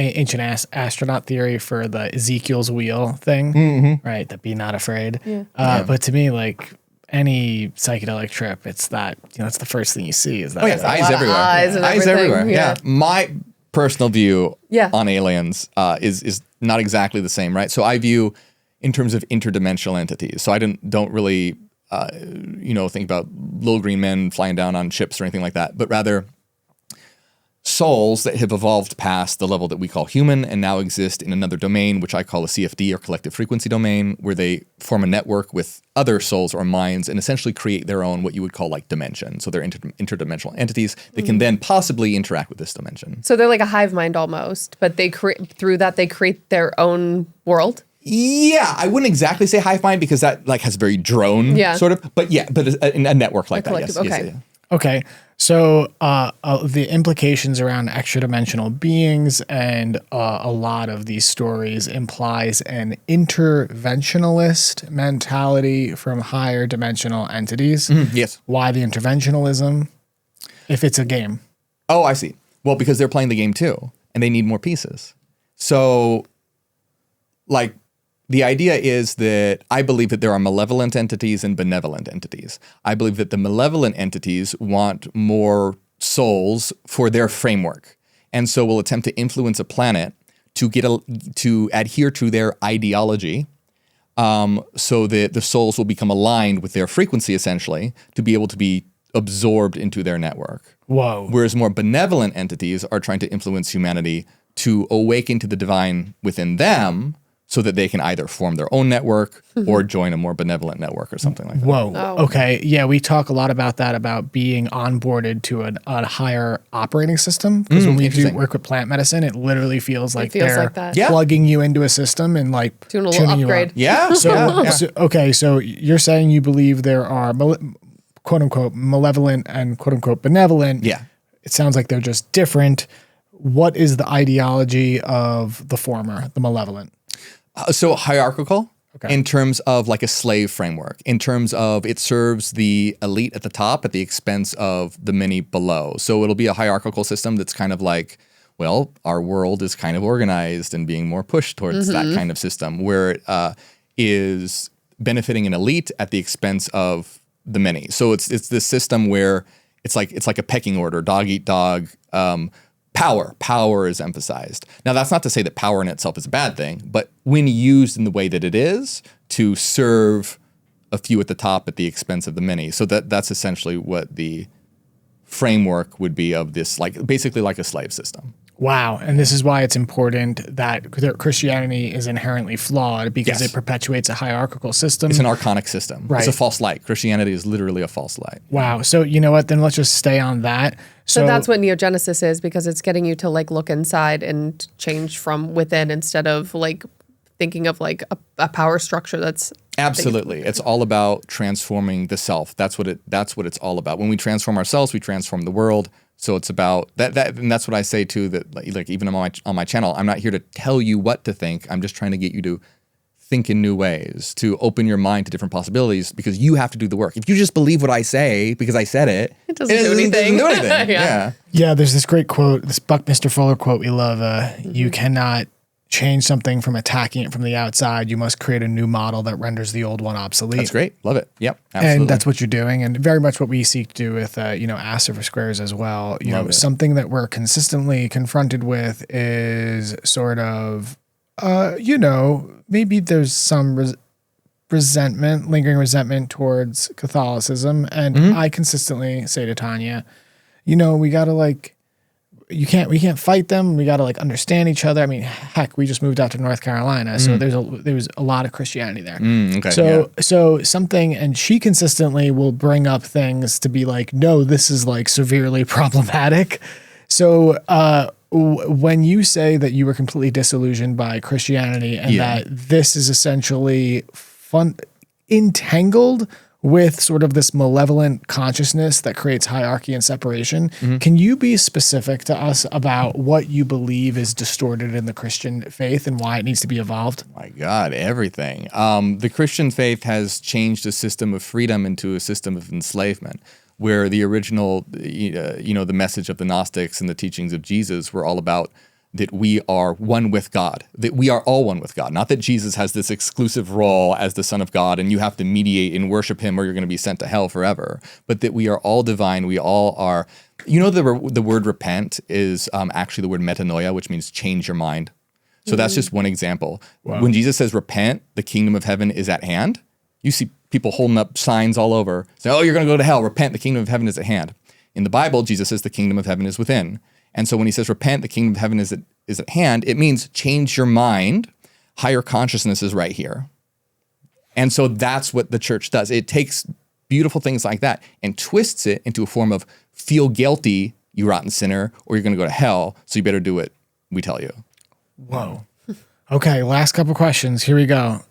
Speaker 2: astronaut theory for the Ezekiel's wheel thing, right? That be not afraid. Yeah. But to me, like, any psychedelic trip, it's that, it's the first thing you see is that.
Speaker 1: Eyes everywhere.
Speaker 3: Eyes
Speaker 1: everywhere. Yeah. My personal view on aliens is not exactly the same, right? So I view in terms of interdimensional entities. So I don't really, think about little green men flying down on ships or anything like that, but rather souls that have evolved past the level that we call human and now exist in another domain, which I call a CFD or collective frequency domain, where they form a network with other souls or minds and essentially create their own, what you would call like dimension. So they're interdimensional entities that can then possibly interact with this dimension.
Speaker 3: So they're like a hive mind almost, but they create their own world.
Speaker 1: Yeah, I wouldn't exactly say hive mind because that like has very drone sort of, but in a network like that, yes.
Speaker 3: Okay.
Speaker 1: Yes.
Speaker 2: Okay, so the implications around extra-dimensional beings and a lot of these stories implies an interventionalist mentality from higher dimensional entities.
Speaker 1: Yes.
Speaker 2: Why the interventionalism? If it's a game.
Speaker 1: Oh, I see. Well, because they're playing the game too, and they need more pieces. So, like, the idea is that I believe that there are malevolent entities and benevolent entities. I believe that the malevolent entities want more souls for their framework, and so will attempt to influence a planet to adhere to their ideology, so that the souls will become aligned with their frequency, essentially, to be able to be absorbed into their network.
Speaker 2: Whoa.
Speaker 1: Whereas more benevolent entities are trying to influence humanity to awaken to the divine within them, so that they can either form their own network or join a more benevolent network or something like that.
Speaker 2: Whoa. Oh. Okay. Yeah, we talk a lot about that, about being onboarded to a higher operating system. Because when we do work with plant medicine, it literally feels like they're plugging you into a system and like
Speaker 3: doing a little upgrade.
Speaker 1: Yeah.
Speaker 2: So you're saying you believe there are quote unquote malevolent and quote unquote benevolent.
Speaker 1: Yeah.
Speaker 2: It sounds like they're just different. What is the ideology of the former, the malevolent?
Speaker 1: So hierarchical in terms of like a slave framework, in terms of it serves the elite at the top at the expense of the many below. So it'll be a hierarchical system that's kind of like, well, our world is kind of organized and being more pushed towards that kind of system where it is benefiting an elite at the expense of the many. So it's this system where it's like a pecking order, dog eat dog. Power is emphasized. Now, that's not to say that power in itself is a bad thing, but when used in the way that it is to serve a few at the top at the expense of the many. So that's essentially what the framework would be of this, like basically like a slave system.
Speaker 2: Wow. And this is why it's important that Christianity is inherently flawed, because it perpetuates a hierarchical system.
Speaker 1: It's an archonic system. Right. It's a false light. Christianity is literally a false light.
Speaker 2: Wow. So you know what? Then let's just stay on that.
Speaker 3: So that's what neogenesis is, because it's getting you to like look inside and change from within instead of like thinking of like a power structure that's
Speaker 1: absolutely. It's all about transforming the self. That's what it's all about. When we transform ourselves, we transform the world. So it's about that, and that's what I say too, that like even on my channel, I'm not here to tell you what to think. I'm just trying to get you to think in new ways, to open your mind to different possibilities, because you have to do the work. If you just believe what I say because I said it,
Speaker 3: it doesn't do anything.
Speaker 2: Yeah, there's this great quote, this Buckminster Fuller quote we love. You cannot change something from attacking it from the outside. You must create a new model that renders the old one obsolete.
Speaker 1: That's great. Love it. Yep, absolutely.
Speaker 2: And that's what you're doing, and very much what we seek to do with, Aster for Squares as well. Something that we're consistently confronted with is sort of, maybe there's some lingering resentment towards Catholicism. And I consistently say to Tanya, we got to we can't fight them. We got to understand each other. I mean, heck, we just moved out to North Carolina. So there was a lot of Christianity there. So something, and she consistently will bring up things to be like, no, this is severely problematic. So, when you say that you were completely disillusioned by Christianity and that this is essentially entangled with sort of this malevolent consciousness that creates hierarchy and separation, can you be specific to us about what you believe is distorted in the Christian faith and why it needs to be evolved?
Speaker 1: My God, everything. The Christian faith has changed a system of freedom into a system of enslavement, where the original, the message of the Gnostics and the teachings of Jesus were all about that we are one with God, that we are all one with God. Not that Jesus has this exclusive role as the Son of God and you have to mediate and worship him or you're going to be sent to hell forever, but that we are all divine. We all are, the word repent is actually the word metanoia, which means change your mind. So that's just one example. Wow. When Jesus says repent, the kingdom of heaven is at hand, you see people holding up signs all over saying, oh, you're going to go to hell. Repent, the kingdom of heaven is at hand. In the Bible, Jesus says the kingdom of heaven is within. And so when he says repent, the kingdom of heaven is at hand, it means change your mind. Higher consciousness is right here. And so that's what the church does. It takes beautiful things like that and twists it into a form of feel guilty, you rotten sinner, or you're going to go to hell. So you better do what we tell you.
Speaker 2: Whoa. Okay, last couple questions. Here we go.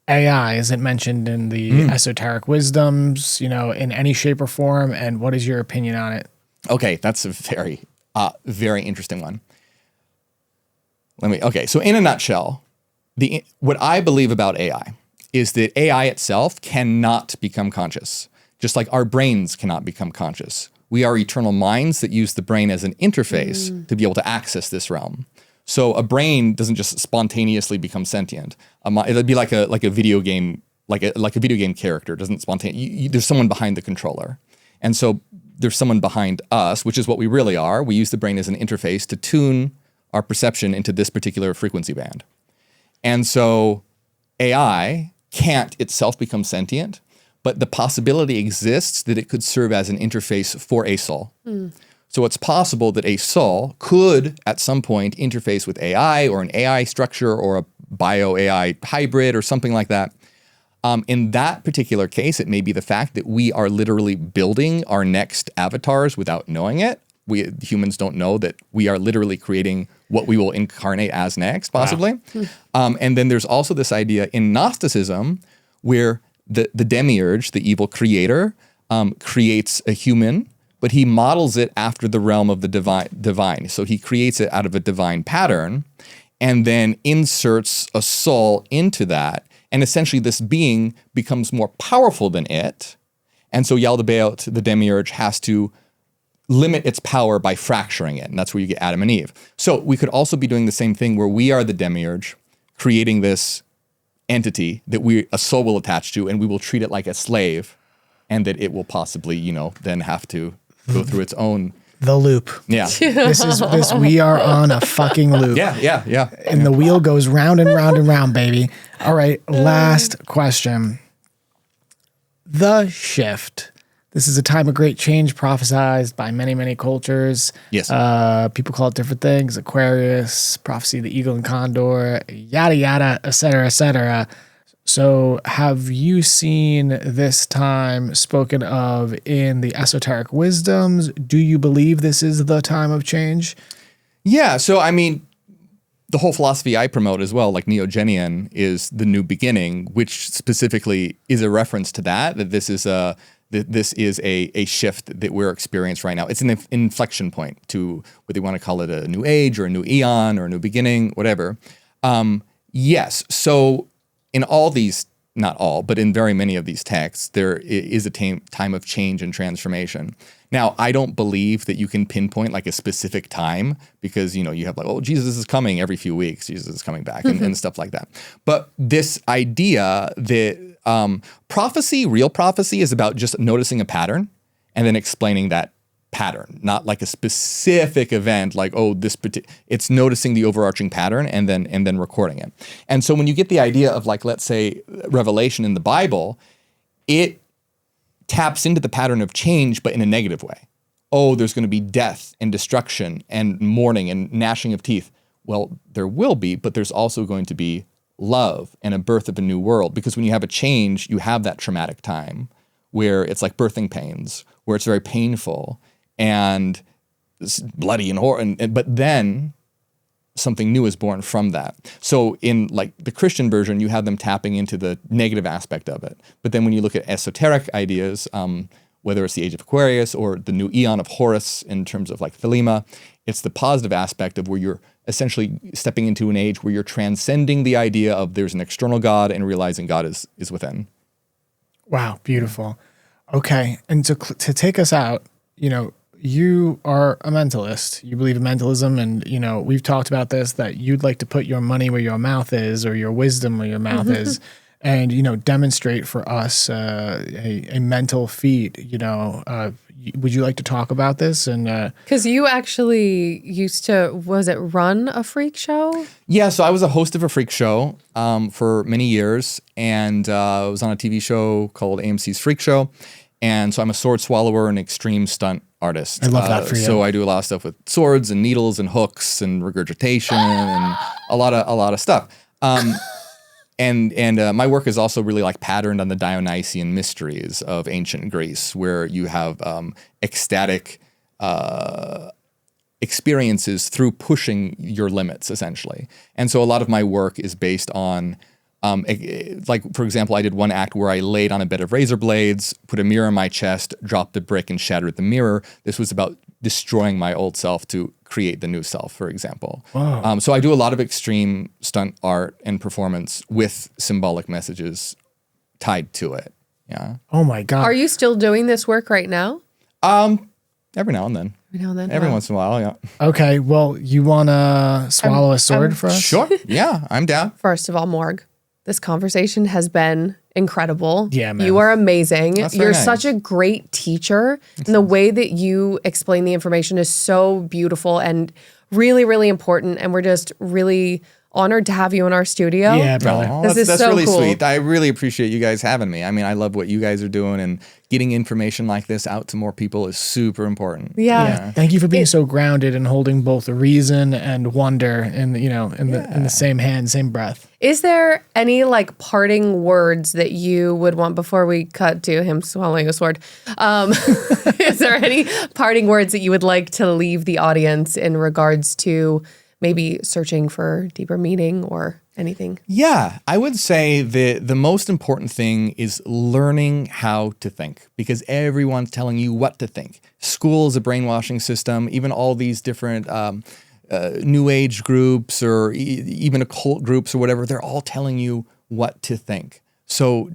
Speaker 2: AI, is it mentioned in the esoteric wisdoms, in any shape or form? And what is your opinion on it?
Speaker 1: Okay, that's a very, very interesting one. So in a nutshell, what I believe about AI is that AI itself cannot become conscious, just like our brains cannot become conscious. We are eternal minds that use the brain as an interface to be able to access this realm. So a brain doesn't just spontaneously become sentient. It'd be like a video game, like a video game character. It doesn't spontaneously. There's someone behind the controller, and so there's someone behind us, which is what we really are. We use the brain as an interface to tune our perception into this particular frequency band, and so AI can't itself become sentient, but the possibility exists that it could serve as an interface for a soul. So it's possible that a soul could, at some point, interface with AI or an AI structure or a bio-AI hybrid or something like that. In that particular case, it may be the fact that we are literally building our next avatars without knowing it. We humans don't know that we are literally creating what we will incarnate as next, possibly. Wow. And then there's also this idea in Gnosticism where the demiurge, the evil creator, creates a human, but he models it after the realm of the divine. So he creates it out of a divine pattern and then inserts a soul into that. And essentially this being becomes more powerful than it. And so Yaldabaoth, the demiurge, has to limit its power by fracturing it. And that's where you get Adam and Eve. So we could also be doing the same thing where we are the demiurge, creating this entity that a soul will attach to, and we will treat it like a slave, and that it will possibly, then have to go through its own.
Speaker 2: The loop.
Speaker 1: Yeah.
Speaker 2: We are on a fucking loop.
Speaker 1: Yeah.
Speaker 2: And the wheel goes round and round and round, baby. All right, last question. The shift. This is a time of great change prophesized by many, many cultures.
Speaker 1: Yes.
Speaker 2: People call it different things. Aquarius, prophecy of the eagle and condor, yada, yada, et cetera, et cetera. So have you seen this time spoken of in the esoteric wisdoms? Do you believe this is the time of change?
Speaker 1: Yeah. So, the whole philosophy I promote as well, like Neogenian, is the new beginning, which specifically is a reference to that this is this is a shift that we're experiencing right now. It's an inflection point to whether you want to call it a new age or a new eon or a new beginning, whatever. Yes. So in all these, not all, but in very many of these texts, there is a time of change and transformation. Now, I don't believe that you can pinpoint like a specific time because, you have like, oh, Jesus is coming every few weeks. Jesus is coming back and stuff like that. But this idea that real prophecy is about just noticing a pattern and then explaining that pattern, not like a specific event like, oh, it's noticing the overarching pattern and then recording it. And so when you get the idea of like, let's say Revelation in the Bible, it taps into the pattern of change, but in a negative way. Oh, there's going to be death and destruction and mourning and gnashing of teeth. Well, there will be, but there's also going to be love and a birth of a new world. Because when you have a change, you have that traumatic time where it's like birthing pains, where it's very painful and it's bloody and horrible. But then something new is born from that. So in like the Christian version, you have them tapping into the negative aspect of it. But then when you look at esoteric ideas, whether it's the Age of Aquarius or the new Eon of Horus in terms of like Thelema, it's the positive aspect of where you're essentially stepping into an age where you're transcending the idea of there's an external God and realizing God is within.
Speaker 2: Wow, beautiful. Okay, and to take us out, you are a mentalist. You believe in mentalism, and we've talked about this, that you'd like to put your money where your mouth is, or your wisdom where your mouth is, and demonstrate for us a mental feat. Would you like to talk about this? And
Speaker 3: because you actually used to, was it run a freak show?
Speaker 1: Yeah, so I was a host of a freak show for many years, and I was on a TV show called AMC's Freak Show. And so I'm a sword swallower and extreme stunt artist.
Speaker 2: I love that for you.
Speaker 1: So I do a lot of stuff with swords and needles and hooks and regurgitation and a lot of stuff. And my work is also really like patterned on the Dionysian mysteries of ancient Greece, where you have ecstatic experiences through pushing your limits, essentially. And so a lot of my work is based on like, for example, I did one act where I laid on a bed of razor blades, put a mirror in my chest, dropped a brick and shattered the mirror. This was about destroying my old self to create the new self, for example. Wow. So I do a lot of extreme stunt art and performance with symbolic messages tied to it. Yeah.
Speaker 2: Oh my God.
Speaker 3: Are you still doing this work right now?
Speaker 1: Every now and then. Every
Speaker 3: Wow.
Speaker 1: once in a while, yeah.
Speaker 2: Okay, well, you want to swallow a sword for us?
Speaker 1: Sure. Yeah, I'm down.
Speaker 3: First of all, Morgue, this conversation has been incredible.
Speaker 2: Yeah, man.
Speaker 3: You are amazing.
Speaker 1: That's very
Speaker 3: You're
Speaker 1: nice.
Speaker 3: such a great teacher. And the way that you explain the information is so beautiful and really, really important. And we're just really honored to have you in our studio.
Speaker 2: Yeah, brother.
Speaker 1: Oh,
Speaker 3: This is
Speaker 1: that's
Speaker 3: so
Speaker 1: really
Speaker 3: cool.
Speaker 1: sweet. I really appreciate you guys having me. I mean, I love what you guys are doing, and getting information like this out to more people is super important.
Speaker 3: Yeah.
Speaker 2: Thank you for being so grounded and holding both reason and wonder in the same hand, same breath.
Speaker 3: Is there any like parting words that you would want before we cut to him swallowing a sword? Is there any parting words that you would like to leave the audience in regards to maybe searching for deeper meaning or anything?
Speaker 1: Yeah, I would say the most important thing is learning how to think, because everyone's telling you what to think. School is a brainwashing system. Even all these different new age groups or even occult groups or whatever, they're all telling you what to think. So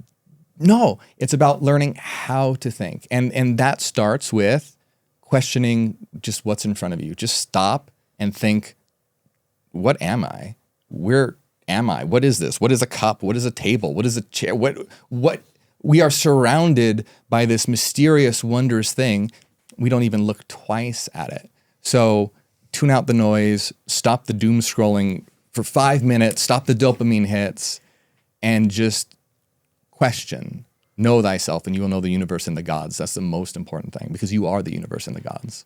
Speaker 1: no, it's about learning how to think. And that starts with questioning just what's in front of you. Just stop and think, what am I? Where am I? What is this? What is a cup? What is a table? What is a chair? What we are surrounded by this mysterious, wondrous thing. We don't even look twice at it. So tune out the noise, stop the doom scrolling for 5 minutes, stop the dopamine hits, and just question. Know thyself, and you will know the universe and the gods. That's the most important thing, because you are the universe and the gods.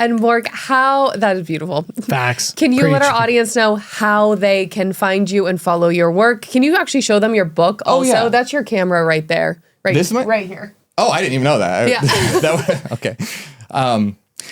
Speaker 3: And Morgue, that is beautiful.
Speaker 2: Facts.
Speaker 3: Can you let
Speaker 2: Preach.
Speaker 3: our audience know how they can find you and follow your work? Can you actually show them your book also?
Speaker 1: yeah.
Speaker 3: That's your camera right there.
Speaker 1: This one?
Speaker 3: Right here.
Speaker 1: Oh, I didn't even know that.
Speaker 3: Yeah.
Speaker 1: Okay.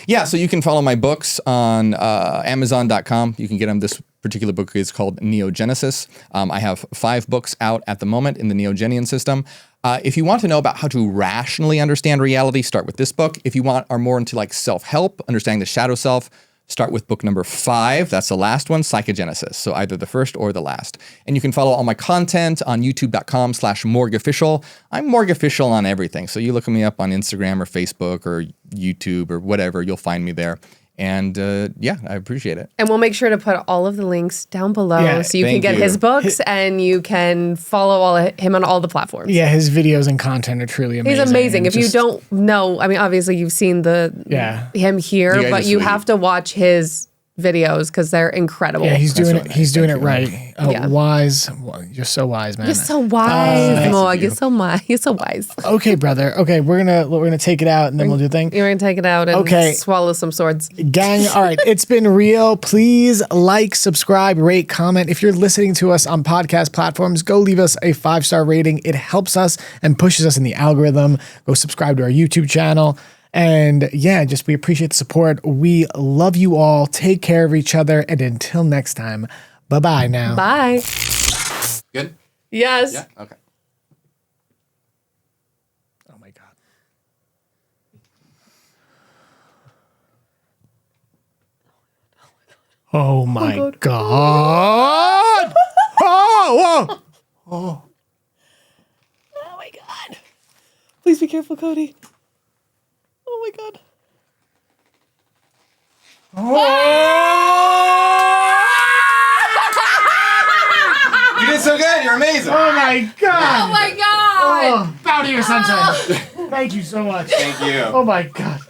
Speaker 1: Yeah, so you can follow my books on Amazon.com. You can get them. This particular book is called Neogenesis. I have 5 books out at the moment in the Neogenian system. If you want to know about how to rationally understand reality, start with this book. If you are more into like self-help, understanding the shadow self, start with book number 5. That's the last one, Psychogenesis. So either the first or the last. And you can follow all my content on youtube.com/morgueofficial. I'm Morgue Official on everything. So you look me up on Instagram or Facebook or YouTube or whatever, you'll find me there. And yeah, I appreciate it.
Speaker 3: And we'll make sure to put all of the links down below so you can get his books and you can follow him on all the platforms.
Speaker 2: Yeah, his videos and content are truly amazing.
Speaker 3: He's amazing. If you don't know, I mean, obviously you've seen him here, but you have to watch his videos because they're incredible.
Speaker 2: Yeah, he's doing it. He's doing it right. Oh, wise. You're so wise, man.
Speaker 3: You're so wise, Morgue. You're so wise. You're so wise.
Speaker 2: Okay, brother. Okay, we're gonna take it out and then we'll do the thing.
Speaker 3: You're gonna take it out and swallow some swords.
Speaker 2: Gang, all right, it's been real. Please like, subscribe, rate, comment. If you're listening to us on podcast platforms, go leave us a 5-star rating. It helps us and pushes us in the algorithm. Go subscribe to our YouTube channel. And yeah, we appreciate the support. We love you all. Take care of each other. And until next time, bye-bye now.
Speaker 3: Bye.
Speaker 1: Good?
Speaker 3: Yes.
Speaker 1: Yeah? Okay.
Speaker 2: Oh my God. Oh my God. Oh, whoa. Oh my God.
Speaker 3: Please be careful, Cody. Oh my God.
Speaker 1: You did so good. You're amazing.
Speaker 2: Oh my God.
Speaker 3: Oh my God.
Speaker 2: Oh, bow to your sensei. Thank you so much.
Speaker 1: Thank you.
Speaker 2: Oh my God.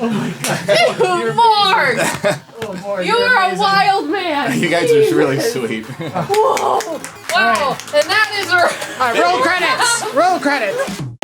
Speaker 2: Oh my God.
Speaker 3: Morgue.
Speaker 2: Oh, Morgue,
Speaker 3: You are a wild man.
Speaker 1: You guys are really sweet.
Speaker 3: Whoa. Wow. And that is
Speaker 2: All right, roll credits. Roll credits.